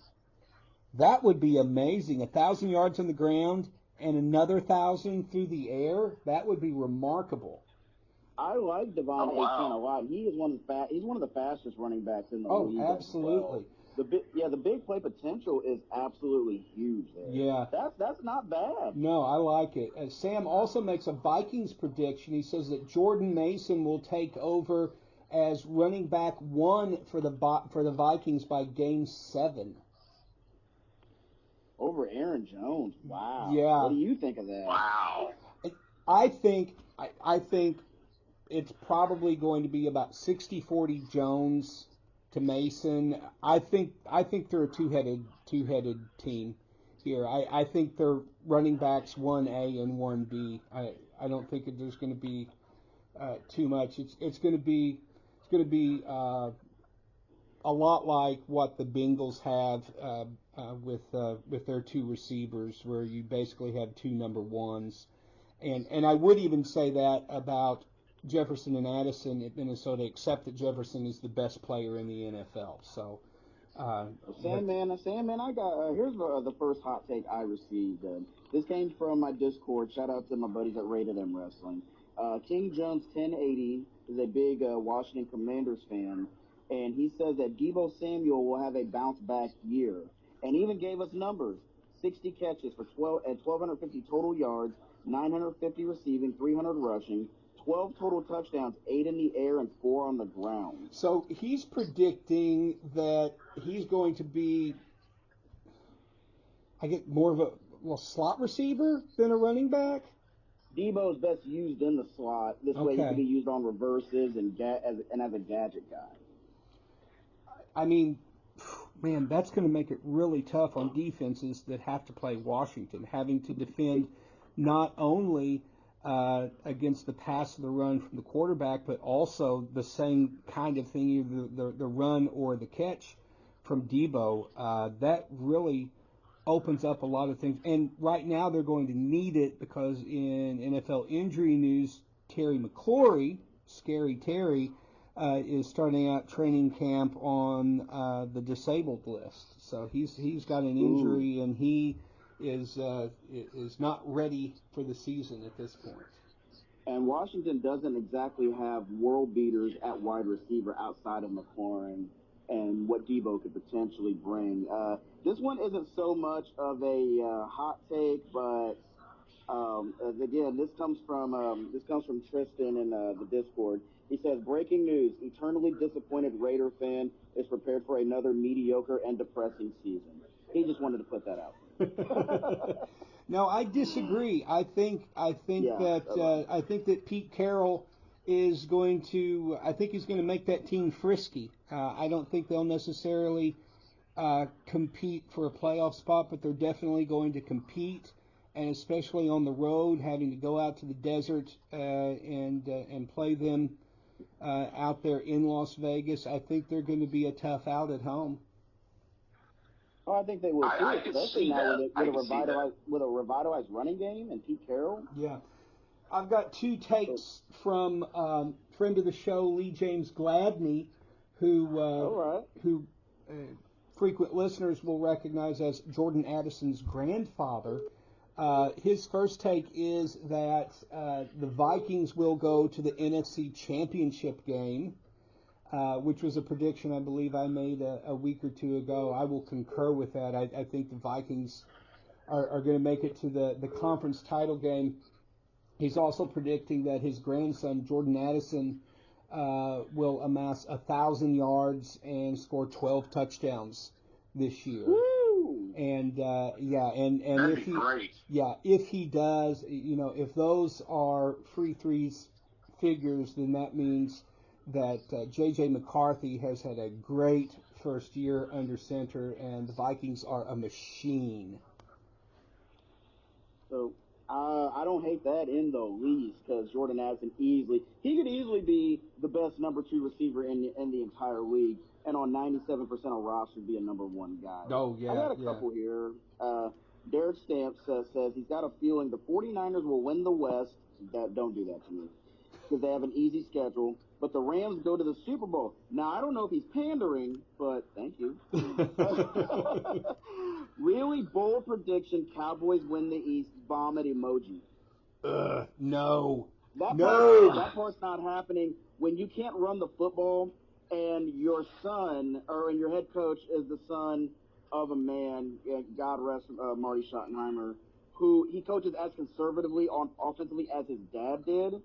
That would be amazing. 1,000 yards on the ground and another 1,000 through the air. That would be remarkable. I like Devon Achane a lot. He is he's one of the fastest running backs in the league. Oh, absolutely. The big play potential is absolutely huge there. Yeah. That's not bad. No, I like it. Sam also makes a Vikings prediction. He says that Jordan Mason will take over as running back 1 for the Vikings by Game 7. Over Aaron Jones. Wow. Yeah. What do you think of that? Wow. I think it's probably going to be about 60-40 Jones to Mason. I think they're a two-headed team here. I think they're running backs 1A and 1B. I don't think there's going to be too much. It's going to be a lot like what the Bengals have with their two receivers, where you basically have two number ones. And I would even say that about Jefferson and Addison at Minnesota, except that Jefferson is the best player in the NFL. So, Sandman, I got here's the first hot take I received. This came from my Discord. Shout out to my buddies at Rated M Wrestling. King Jones 1080 is a big Washington Commanders fan, and he says that Deebo Samuel will have a bounce back year, and even gave us numbers: 60 catches for 1,250 total yards, 950 receiving, 300 rushing, 12 total touchdowns, 8 in the air and 4 on the ground. So he's predicting that he's going to be, I get more of a slot receiver than a running back. Deebo is best used in the slot. This way he can be used on reverses and as a gadget guy. I mean, man, that's going to make it really tough on defenses that have to play Washington, having to defend not only against the pass of the run from the quarterback, but also the same kind of thing, either the run or the catch from Deebo. That really opens up a lot of things. And right now they're going to need it because in NFL injury news, Terry McLaurin, Scary Terry, is starting out training camp on the disabled list. So he's got an injury, and he is not ready for the season at this point. And Washington doesn't exactly have world beaters at wide receiver outside of McLaurin and what Deebo could potentially bring. This one isn't so much of a hot take, but again, this comes from Tristan in the Discord. He says, breaking news, eternally disappointed Raider fan is prepared for another mediocre and depressing season. He just wanted to put that out there. No, I disagree. I think that Pete Carroll is going to. I think he's going to make that team frisky. I don't think they'll necessarily compete for a playoff spot, but they're definitely going to compete, and especially on the road, having to go out to the desert and play them out there in Las Vegas. I think they're going to be a tough out at home. Oh, I think they will too, especially now with a revitalized running game and Pete Carroll. Yeah. I've got two takes from friend of the show, Lee James Gladney, who frequent listeners will recognize as Jordan Addison's grandfather. His first take is that the Vikings will go to the NFC Championship game, which was a prediction I believe I made a week or two ago. I will concur with that. I think the Vikings are going to make it to the conference title game. He's also predicting that his grandson, Jordan Addison, will amass 1,000 yards and score 12 touchdowns this year. Woo! And and That'd if be he great. if he does, if those are free threes figures, then that means that J.J. McCarthy has had a great first year under center, and the Vikings are a machine. So I don't hate that in the least because Jordan Addison could easily be the best number 2 receiver in the entire league, and on 97% of rosters be a number 1 guy. Oh, yeah. I got a couple here. Derek Stamps says he's got a feeling the 49ers will win the West. Don't do that to me because they have an easy schedule. But the Rams go to the Super Bowl. Now, I don't know if he's pandering, but thank you. Really bold prediction, Cowboys win the East, vomit emoji. No. That part's not happening when you can't run the football and your son and your head coach is the son of a man, God rest Marty Schottenheimer, who he coaches as conservatively offensively as his dad did.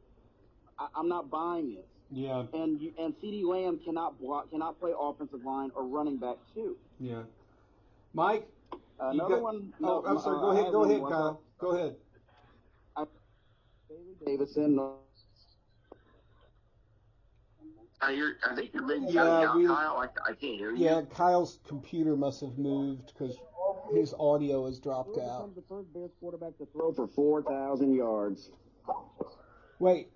I'm not buying it. Yeah. And CeeDee Lamb cannot play offensive line or running back too. Yeah. Mike? Another one. Oh, I'm sorry. Go ahead, Kyle. Go ahead. Bailey Davison. I think you're being shut down, Kyle. I can't hear you. Yeah, Kyle's computer must have moved because his audio has dropped out. Who becomes the first Bears quarterback to throw for 4,000 yards? Wait,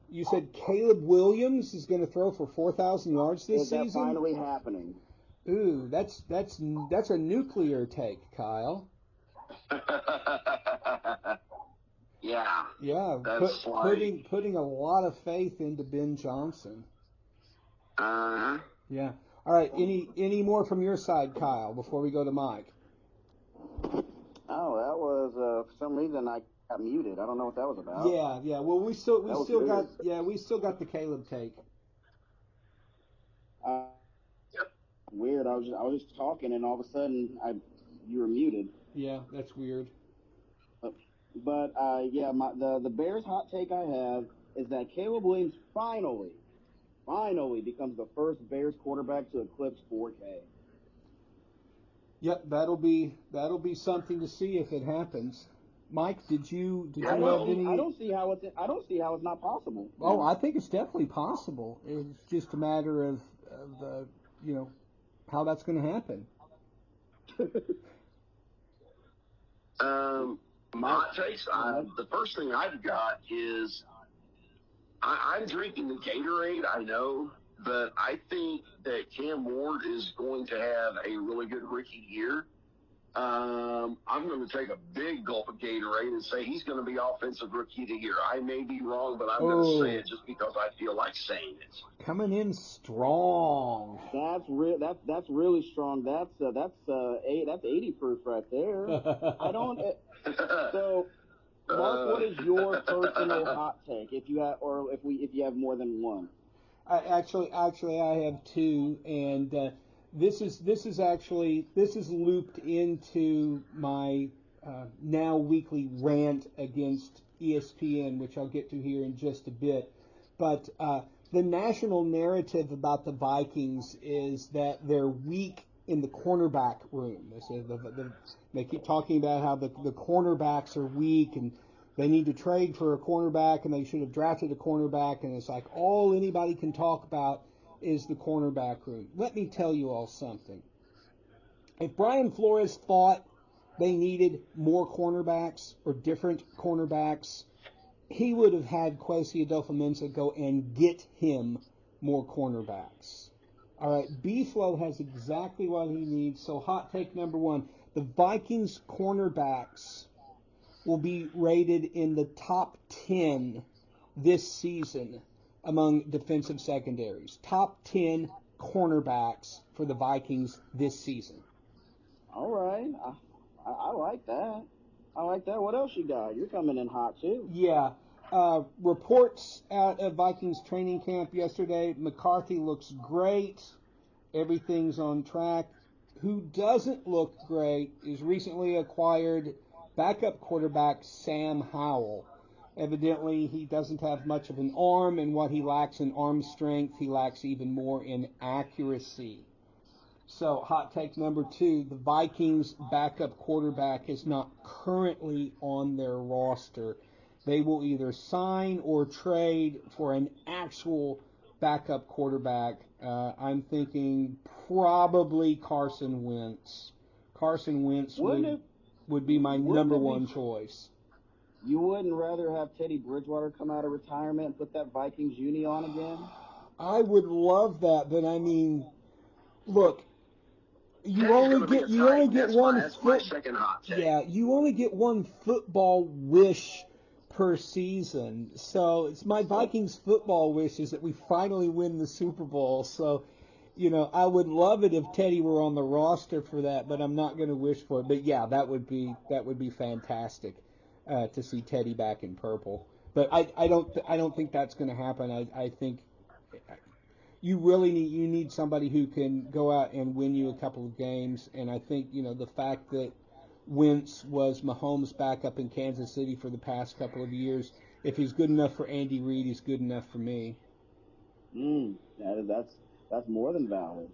you said Caleb Williams is going to throw for 4,000 yards this season? Is that finally happening? Ooh, that's a nuclear take, Kyle. Yeah. Yeah, That's putting a lot of faith into Ben Johnson. Uh-huh. Yeah. All right. Any more from your side, Kyle, before we go to Mike? Oh, that was for some reason I got muted. I don't know what that was about. Yeah. Well, we still got the Caleb take. Weird. I was just talking, and all of a sudden you were muted. Yeah, that's weird. But the Bears hot take I have is that Caleb Williams finally becomes the first Bears quarterback to eclipse 4K. Yep, that'll be something to see if it happens. Mike, did you have any? I don't see how it's not possible. Oh, I think it's definitely possible. It's just a matter of how that's going to happen. My hot takes. The first thing I've got is I'm drinking the Gatorade. I know, but I think that Cam Ward is going to have a really good rookie year. I'm going to take a big gulp of Gatorade and say he's going to be offensive rookie of the year. I may be wrong, but I'm going to say it just because I feel like saying it. Coming in strong. That's really strong. That's 80 proof right there. So, Mark, what is your personal hot take? If you have more than one. Actually, I have two, and this is looped into my now weekly rant against ESPN, which I'll get to here in just a bit. But the national narrative about the Vikings is that they're weak in the cornerback room. They keep talking about how the cornerbacks are weak and they need to trade for a cornerback and they should have drafted a cornerback, and it's like all anybody can talk about is the cornerback room. Let me tell you all something. If Brian Flores thought they needed more cornerbacks or different cornerbacks, he would have had Kwesi Adolfo-Mensah go and get him more cornerbacks. All right, B-Flow has exactly what he needs. So hot take number one, the Vikings cornerbacks will be rated in the top 10 this season among defensive secondaries. Top 10 cornerbacks for the Vikings this season. All right. I like that. What else you got? You're coming in hot, too. Yeah. Reports out of Vikings training camp yesterday. McCarthy looks great. Everything's on track. Who doesn't look great is recently acquired backup quarterback Sam Howell. Evidently, he doesn't have much of an arm, and what he lacks in arm strength, he lacks even more in accuracy. So, hot take number 2, the Vikings' backup quarterback is not currently on their roster. They will either sign or trade for an actual backup quarterback. I'm thinking probably Carson Wentz. Carson Wentz would be my number one choice. You wouldn't rather have Teddy Bridgewater come out of retirement and put that Vikings uni on again? I would love that, but I mean, look, you only get one second hot take. Yeah, you only get one football wish per season. So it's my Vikings football wish is that we finally win the Super Bowl. So, I would love it if Teddy were on the roster for that, but I'm not going to wish for it. But yeah, that would be fantastic to see Teddy back in purple. But I don't think that's going to happen. I think you really need somebody who can go out and win you a couple of games. And I think the fact that Wentz was Mahomes' backup in Kansas City for the past couple of years, if he's good enough for Andy Reid, he's good enough for me. That's more than valid.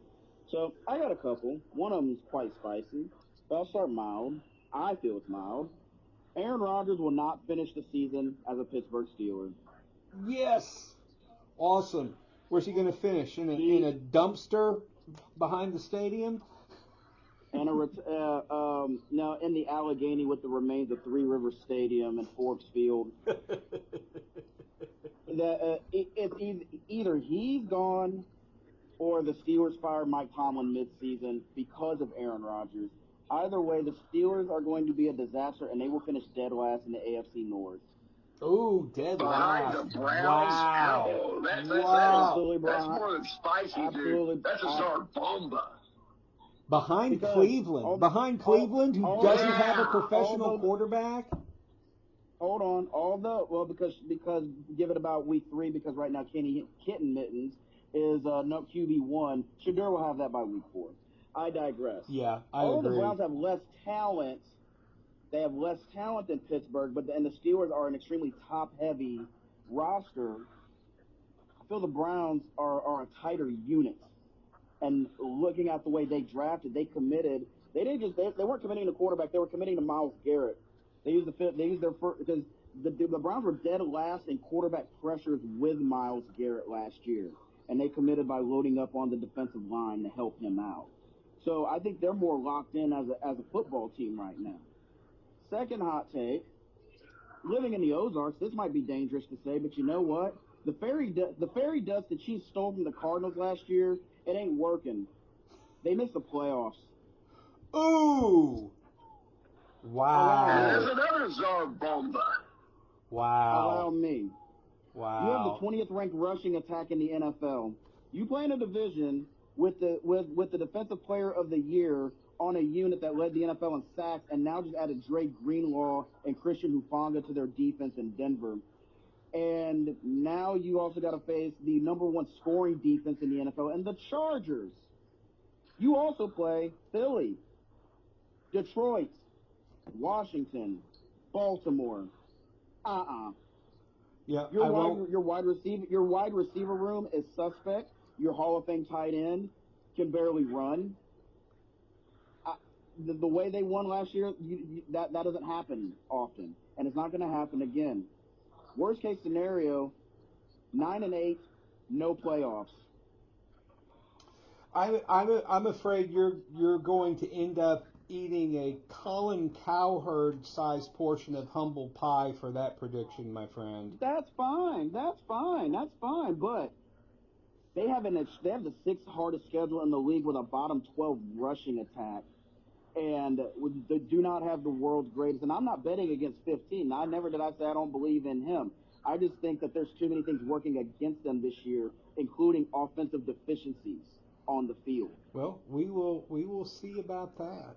So I got a couple. One of them is quite spicy, but I'll start mild. I feel it's mild. Aaron Rodgers will not finish the season as a Pittsburgh Steeler. Yes, awesome. Where's he going to finish? In a dumpster behind the stadium? And now in the Allegheny with the remains of Three Rivers Stadium and Forbes Field. It's either he's gone or the Steelers fire Mike Tomlin midseason because of Aaron Rodgers. Either way, the Steelers are going to be a disaster, and they will finish dead last in the AFC North. Oh, dead Behind last. the Browns? Wow. No, that's more than spicy, absolutely, dude. That's a Zarbomba. Behind Cleveland, who doesn't have a professional quarterback? Hold on. Because give it about week 3, because right now Kitten Mittens is no QB1. Shedeur will have that by week 4. I digress. Yeah, I agree. Although the Browns have less talent, they have less talent than Pittsburgh, and the Steelers are an extremely top-heavy roster. I feel the Browns are a tighter unit. And looking at the way they drafted, they committed. They weren't committing to quarterback. They were committing to Myles Garrett. They used their first, because the Browns were dead last in quarterback pressures with Myles Garrett last year, and they committed by loading up on the defensive line to help him out. So I think they're more locked in as a football team right now. Second hot take: living in the Ozarks, this might be dangerous to say, but you know what? The fairy dust the Chiefs stole from the Cardinals last year, it ain't working. They missed the playoffs. Ooh! Wow. And there's another Zarbomba. Wow. Allow me. Wow. You have the 20th ranked rushing attack in the NFL. You play in a division with the defensive player of the year on a unit that led the NFL in sacks, and now just added Dre Greenlaw and Christian Hufanga to their defense in Denver. And now you also got to face the number 1 scoring defense in the NFL and the Chargers. You also play Philly, Detroit, Washington, Baltimore. Yeah, Your wide receiver room is suspect. Your Hall of Fame tight end can barely run. The way they won last year, that doesn't happen often, and it's not going to happen again. Worst case scenario, 9-8, no playoffs. I'm afraid you're going to end up eating a Colin Cowherd sized portion of humble pie for that prediction, my friend. That's fine. But they have the 6th hardest schedule in the league with a bottom 12 rushing attack, and they do not have the world's greatest. And I'm not betting against 15. Never did I say I don't believe in him. I just think that there's too many things working against them this year, including offensive deficiencies on the field. Well, we will see about that.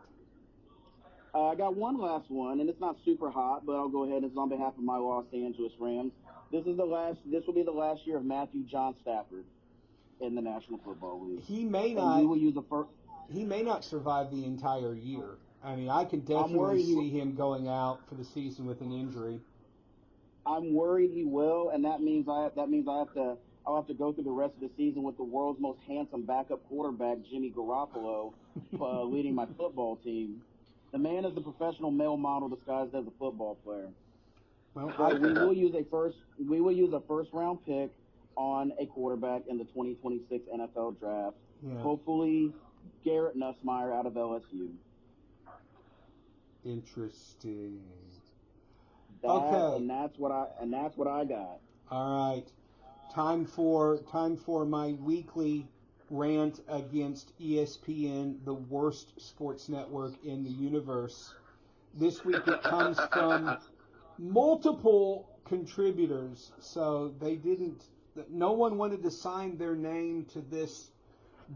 I got one last one, and it's not super hot, but I'll go ahead. It's on behalf of my Los Angeles Rams. This will be the last year of Matthew John Stafford in the National Football League. He may not survive the entire year. I mean, I can definitely see him going out for the season with an injury. I'm worried he will, and that means I'll I'll have to go through the rest of the season with the world's most handsome backup quarterback, Jimmy Garoppolo, leading my football team. The man is the professional male model disguised as a football player. Well, So we will use a first round pick on a quarterback in the 2026 NFL draft. Yeah. Hopefully, Garrett Nussmeier out of LSU. Interesting. Okay, and that's what I got. All right. Time for my weekly rant against ESPN, the worst sports network in the universe. This week it comes from multiple contributors, so no one wanted to sign their name to this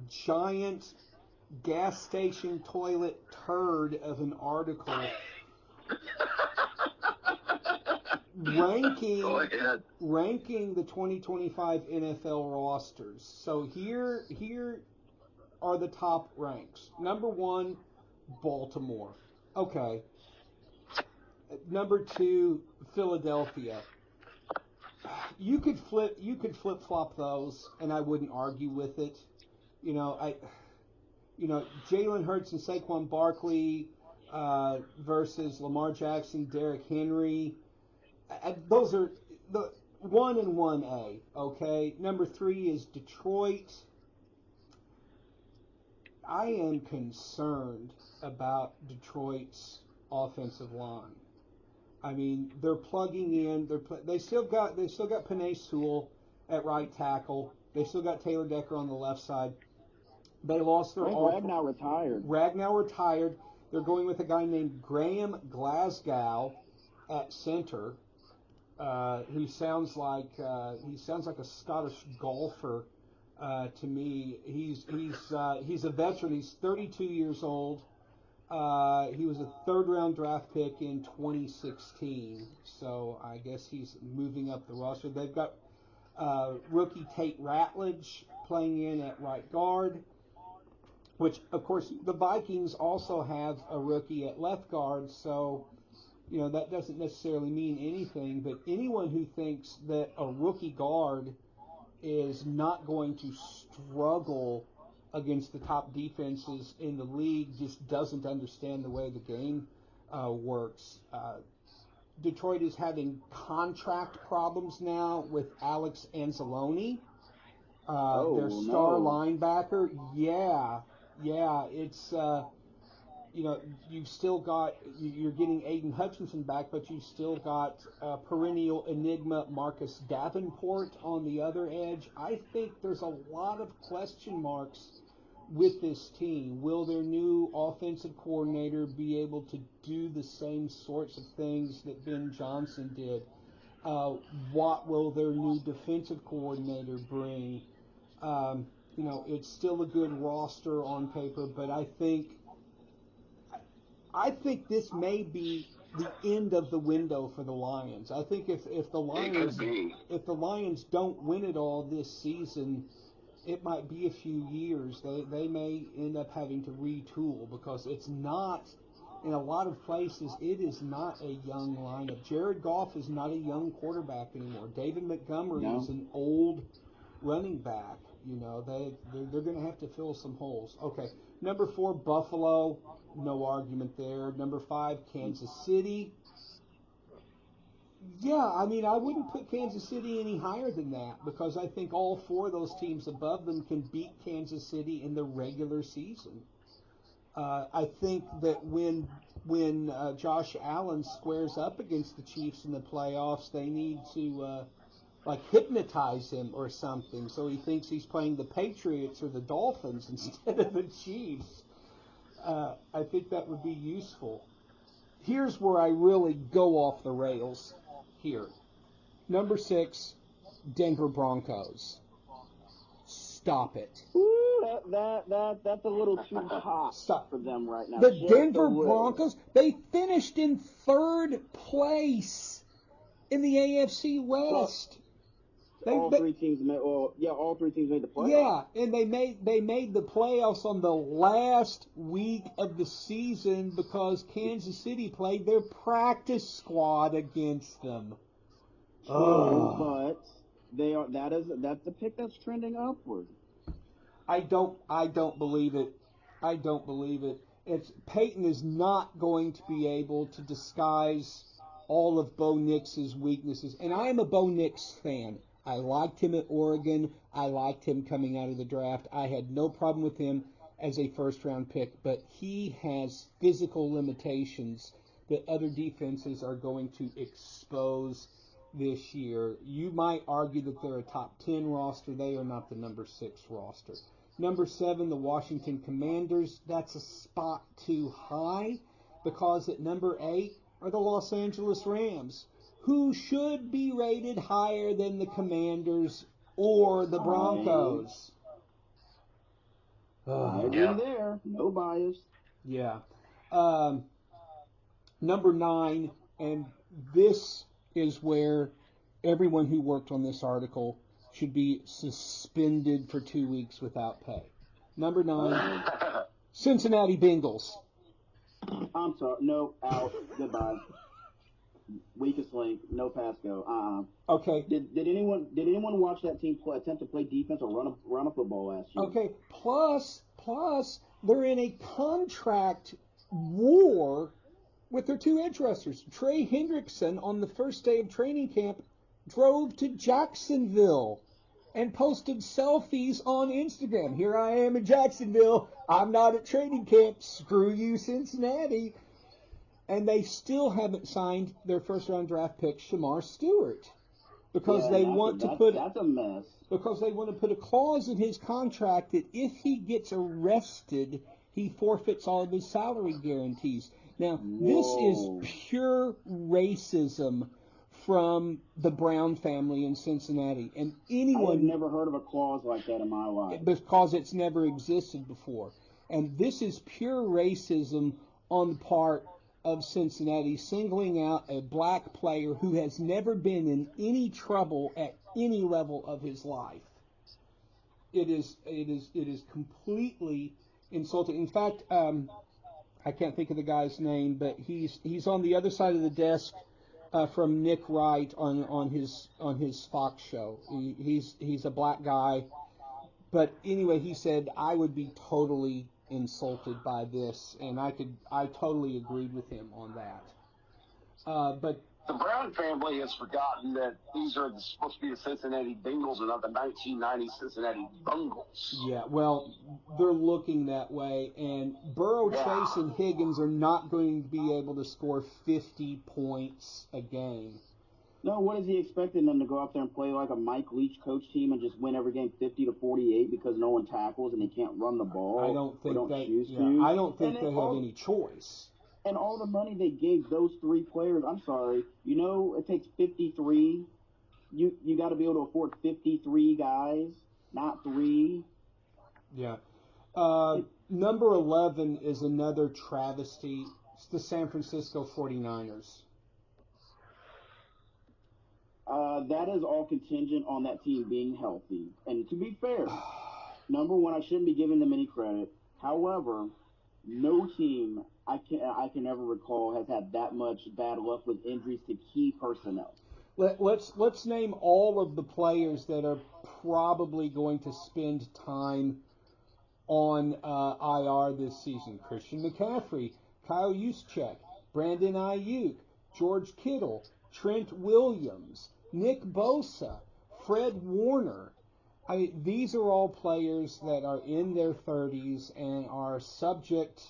giant gas station toilet turd of an article ranking the 2025 NFL rosters. So here are the top ranks. Number 1, Baltimore. Okay. Number 2, Philadelphia. You could flip flop those, and I wouldn't argue with it. Jalen Hurts and Saquon Barkley versus Lamar Jackson, Derrick Henry. Those are the 1 and 1A. Okay. Number 3 is Detroit. I am concerned about Detroit's offensive line. I mean, they're plugging in. They still got Penei Sewell at right tackle. They still got Taylor Decker on the left side. They lost their Ragnow retired. Ragnow retired. They're going with a guy named Graham Glasgow at center, who sounds like a Scottish golfer to me. He's a veteran. He's 32 years old. He was a third-round draft pick in 2016, so I guess he's moving up the roster. They've got rookie Tate Ratledge playing in at right guard, which, of course, the Vikings also have a rookie at left guard, so that doesn't necessarily mean anything, but anyone who thinks that a rookie guard is not going to struggle against the top defenses in the league just doesn't understand the way the game works. Detroit is having contract problems now with Alex Anzalone, their star linebacker. Yeah, it's you've still got you're getting Aiden Hutchinson back, but you've still got perennial enigma Marcus Davenport on the other edge. I think there's a lot of question marks with this team. Will their new offensive coordinator be able to do the same sorts of things that Ben Johnson did? What will their new defensive coordinator bring? It's still a good roster on paper, but I think this may be the end of the window for the Lions. I think if the Lions don't win it all this season, it might be a few years. They may end up having to retool because it's not, in a lot of places, it is not a young lineup. Jared Goff is not a young quarterback anymore. David Montgomery is an old running back. They're going to have to fill some holes. Okay, number 4, Buffalo. No argument there. Number 5, Kansas City. Yeah, I mean, I wouldn't put Kansas City any higher than that because I think all 4 of those teams above them can beat Kansas City in the regular season. I think that when Josh Allen squares up against the Chiefs in the playoffs, they need to hypnotize him or something so he thinks he's playing the Patriots or the Dolphins instead of the Chiefs. I think that would be useful. Here's where I really go off the rails here. Number 6, Denver Broncos. Stop it. Ooh, that's a little too hot for them right now. The Denver Broncos, they finished in 3rd place in the AFC West. All three teams made the playoffs. Yeah, and they made the playoffs on the last week of the season because Kansas City played their practice squad against them. But That's the pick that's trending upward. I don't believe it. I don't believe it. Peyton is not going to be able to disguise all of Bo Nix's weaknesses. And I am a Bo Nix fan. I liked him at Oregon. I liked him coming out of the draft. I had no problem with him as a first-round pick, but he has physical limitations that other defenses are going to expose this year. You might argue that they're a top 10 roster. They are not the number 6 roster. Number 7, the Washington Commanders. That's a spot too high because at number 8 are the Los Angeles Rams, who should be rated higher than the Commanders or the Broncos. I agree there. No bias. Yeah. Number 9, and this is where everyone who worked on this article should be suspended for 2 weeks without pay. Number 9, Cincinnati Bengals. I'm sorry. No, out. Goodbye. Weakest link. No pass go. Okay. Did anyone watch that team attempt to play defense or run a football last year? Okay. Plus, they're in a contract war with their 2 edge rushers. Trey Hendrickson, on the first day of training camp, drove to Jacksonville and posted selfies on Instagram. Here I am in Jacksonville. I'm not at training camp. Screw you, Cincinnati. And they still haven't signed their first-round draft pick, Shamar Stewart, because they want to put that's a mess. Because they want to put a clause in his contract that if he gets arrested, he forfeits all of his salary guarantees. Now, this is pure racism from the Brown family in Cincinnati. And anyone... I've never heard of a clause like that in my life. Because it's never existed before. And this is pure racism on the part of Cincinnati, singling out a black player who has never been in any trouble at any level of his life. It is completely insulting. In fact, I can't think of the guy's name, but he's on the other side of the desk from Nick Wright on his Fox show. He's a black guy, but anyway, he said I would be totally insulted by this, and I totally agreed with him on that. But the Brown family has forgotten that these are supposed to be the Cincinnati Bengals and not the 1990 Cincinnati Bungles. Yeah, well, they're looking that way, and Burrow, Chase, and Higgins are not going to be able to score 50 points a game. No, what is he expecting them to go out there and play like a Mike Leach coach team and just win every game 50-48 because no one tackles and they can't run the ball? I don't think I don't think they have any choice. And all the money they gave those 3 players, I'm sorry, it takes 53. You got to be able to afford 53 guys, not 3. Yeah. Number 11 is another travesty. It's the San Francisco 49ers. That is all contingent on that team being healthy. And to be fair, number 1, I shouldn't be giving them any credit. However, no team I can ever recall has had that much bad luck with injuries to key personnel. Let's name all of the players that are probably going to spend time on IR this season. Christian McCaffrey, Kyle Juszczyk, Brandon Ayuk, George Kittle, Trent Williams, Nick Bosa, Fred Warner. These are all players that are in their 30s and are subject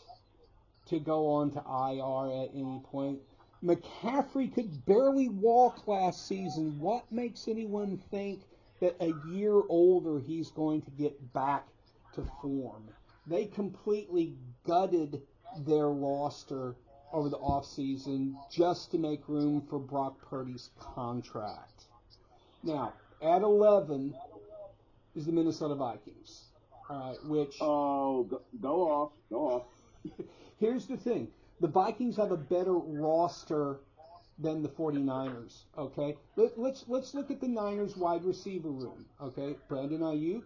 to go on to IR at any point. McCaffrey could barely walk last season. What makes anyone think that a year older he's going to get back to form? They completely gutted their roster over the offseason just to make room for Brock Purdy's contract. Now, at 11 is the Minnesota Vikings, which... Oh, go off. Here's the thing. The Vikings have a better roster than the 49ers, okay? Let's look at the Niners wide receiver room, okay? Brandon Ayuk,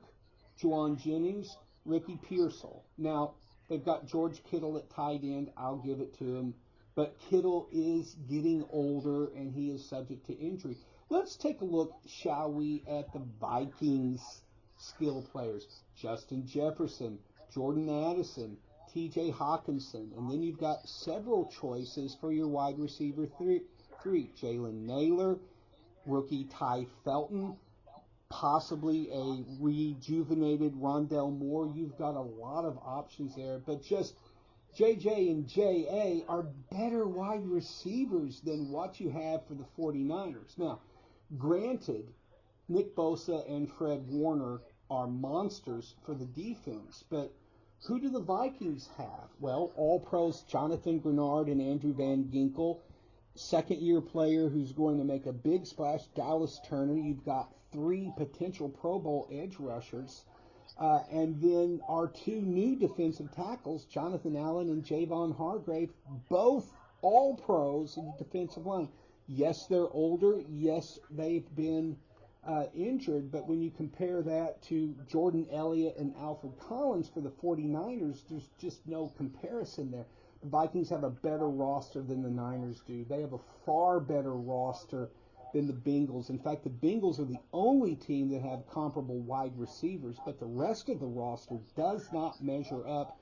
Juwan Jennings, Ricky Pearsall. Now, they've got George Kittle at tight end. I'll give it to him. but Kittle is getting older and he is subject to injury. Let's take a look, shall we, at the Vikings skill players. Justin Jefferson, Jordan Addison, T.J. Hawkinson, and then you've got several choices for your wide receiver three. Jalen Naylor, rookie Ty Felton, possibly a rejuvenated Rondell Moore. You've got a lot of options there, but just JJ and JA are better wide receivers than what you have for the 49ers. Now, granted, Nick Bosa and Fred Warner are monsters for the defense, but who do the Vikings have? Well, all-pros Jonathan Grenard and Andrew Van Ginkel. Second-year player who's going to make a big splash, Dallas Turner. You've got 3 potential Pro Bowl edge rushers. And then our 2 new defensive tackles, Jonathan Allen and Javon Hargrave, both all-pros in the defensive line. Yes, they're older. Yes, they've been injured. But when you compare that to Jordan Elliott and Alfred Collins for the 49ers, there's just no comparison there. The Vikings have a better roster than the Niners do. They have a far better roster than the Bengals. In fact, the Bengals are the only team that have comparable wide receivers, but the rest of the roster does not measure up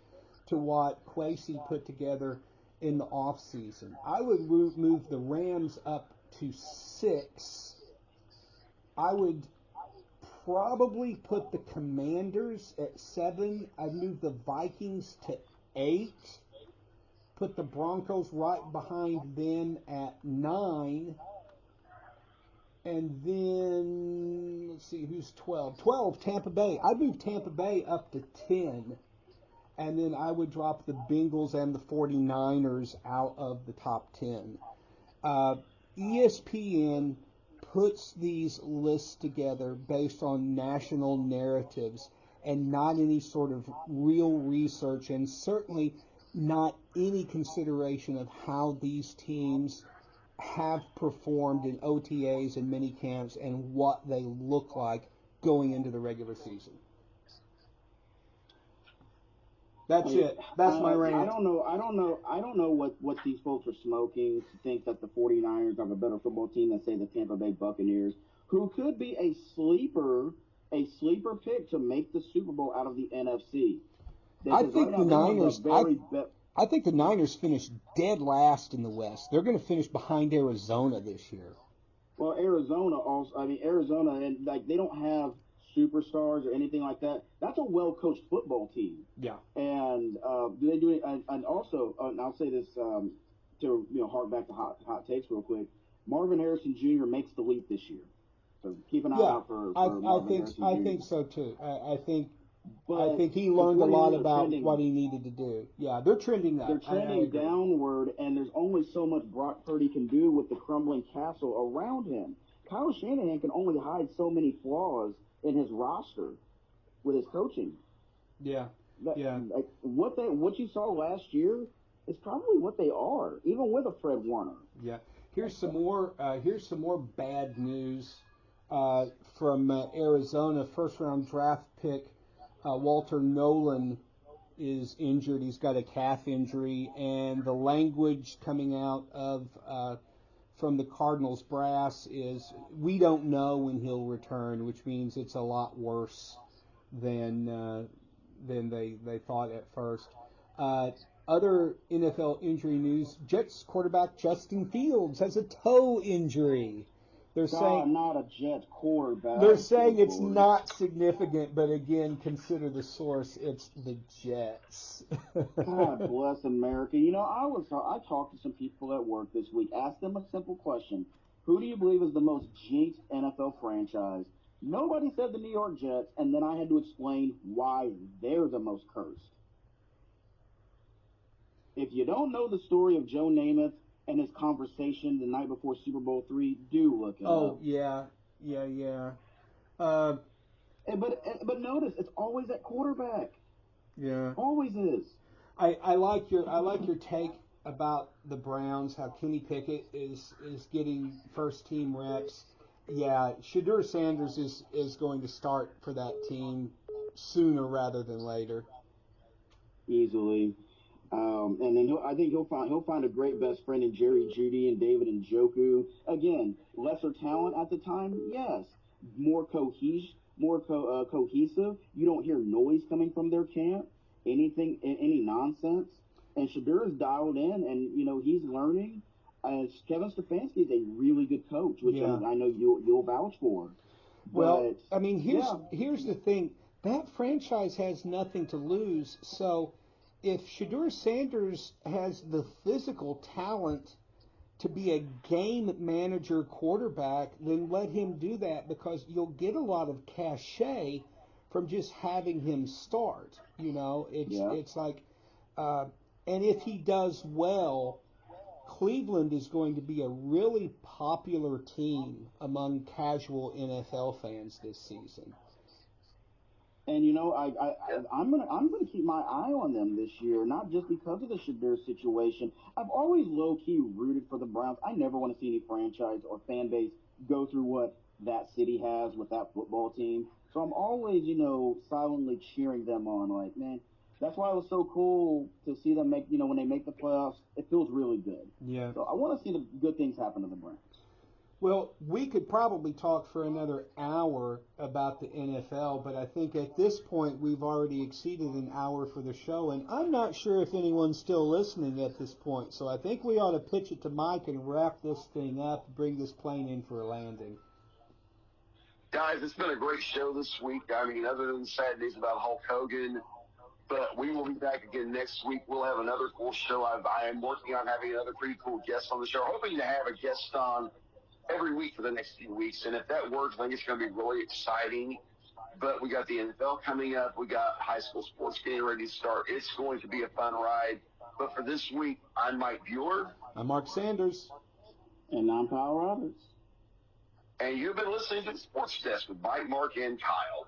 to what Kwesi put together in the offseason. I would move the Rams up to 6. I would probably put the Commanders at 7. I'd move the Vikings to 8. Put the Broncos right behind them at 9. And then, let's see, who's 12? 12, Tampa Bay. I'd move Tampa Bay up to 10. And then I would drop the Bengals and the 49ers out of the top 10. ESPN puts these lists together based on national narratives and not any sort of real research, and certainly not any consideration of how these teams have performed in OTAs and mini camps and what they look like going into the regular season. That's it. That's my rant. I don't know what these folks are smoking to think that the 49ers have a better football team than, say, the Tampa Bay Buccaneers, who could be a sleeper pick to make the Super Bowl out of the NFC. I think the Niners finished dead last in the West. They're going to finish behind Arizona this year. Well, Arizona, and like they don't have superstars or anything like that. That's a well-coached football team. Yeah. And they do it. And also, and I'll say this to hark back to hot takes real quick. Marvin Harrison Jr. makes the leap this year, so keep an eye out for Marvin Harrison Jr. I think so too. I think he learned a lot about what he needed to do. Yeah, they're trending up. They're trending downward, and there's only so much Brock Purdy can do with the crumbling castle around him. Kyle Shanahan can only hide so many flaws in his roster with his coaching. Yeah. Like what you saw last year is probably what they are, even with a Fred Warner. Yeah. Here's some more bad news from Arizona. First round draft pick Walter Nolan is injured. He's got a calf injury, and the language coming out of from the Cardinals brass is we don't know when he'll return, which means it's a lot worse than they thought at first. Other NFL injury news: Jets quarterback Justin Fields has a toe injury. They're saying not a Jets quarterback. They're saying it's not significant, but again, consider the source. It's the Jets. God bless America. I talked to some people at work this week. Asked them a simple question: who do you believe is the most jinxed NFL franchise? Nobody said the New York Jets, and then I had to explain why they're the most cursed. If you don't know the story of Joe Namath and his conversation the night before Super Bowl III, do look it up. Oh, yeah. But notice, it's always at quarterback. Yeah. Always is. I like your take about the Browns, how Kenny Pickett is getting first team reps. Yeah, Shadur Sanders is going to start for that team sooner rather than later. Easily. And then I think he'll find a great best friend in Jerry Jeudy and David Njoku. Again, lesser talent at the time, yes. More cohesive. You don't hear noise coming from their camp, any nonsense. And Shadur is dialed in, and he's learning. Kevin Stefanski is a really good coach, which Yeah. I know you'll vouch for. Well, But I mean, here's the thing. That franchise has nothing to lose. So if Shadur Sanders has the physical talent to be a game manager quarterback, then let him do that, because you'll get a lot of cachet from just having him start. It's like, and if he does well, Cleveland is going to be a really popular team among casual NFL fans this season. And I'm gonna keep my eye on them this year, not just because of the Shadur situation. I've always low key rooted for the Browns. I never want to see any franchise or fan base go through what that city has with that football team. So I'm always, silently cheering them on. Like, man, that's why it was so cool to see them make, when they make the playoffs. It feels really good. Yeah. So I want to see the good things happen to the Browns. Well, we could probably talk for another hour about the NFL, but I think at this point we've already exceeded an hour for the show, and I'm not sure if anyone's still listening at this point, so I think we ought to pitch it to Mike and wrap this thing up, bring this plane in for a landing. Guys, it's been a great show this week. I mean, other than sad news about Hulk Hogan, but we will be back again next week. We'll have another cool show. I am working on having another pretty cool guest on the show. Hoping to have a guest on every week for the next few weeks. And if that works, I think it's going to be really exciting. But we got the NFL coming up. We got high school sports getting ready to start. It's going to be a fun ride. But for this week, I'm Mike Bueller. I'm Mark Sanders. And I'm Kyle Roberts. And you've been listening to the Sports Desk with Mike, Mark, and Kyle.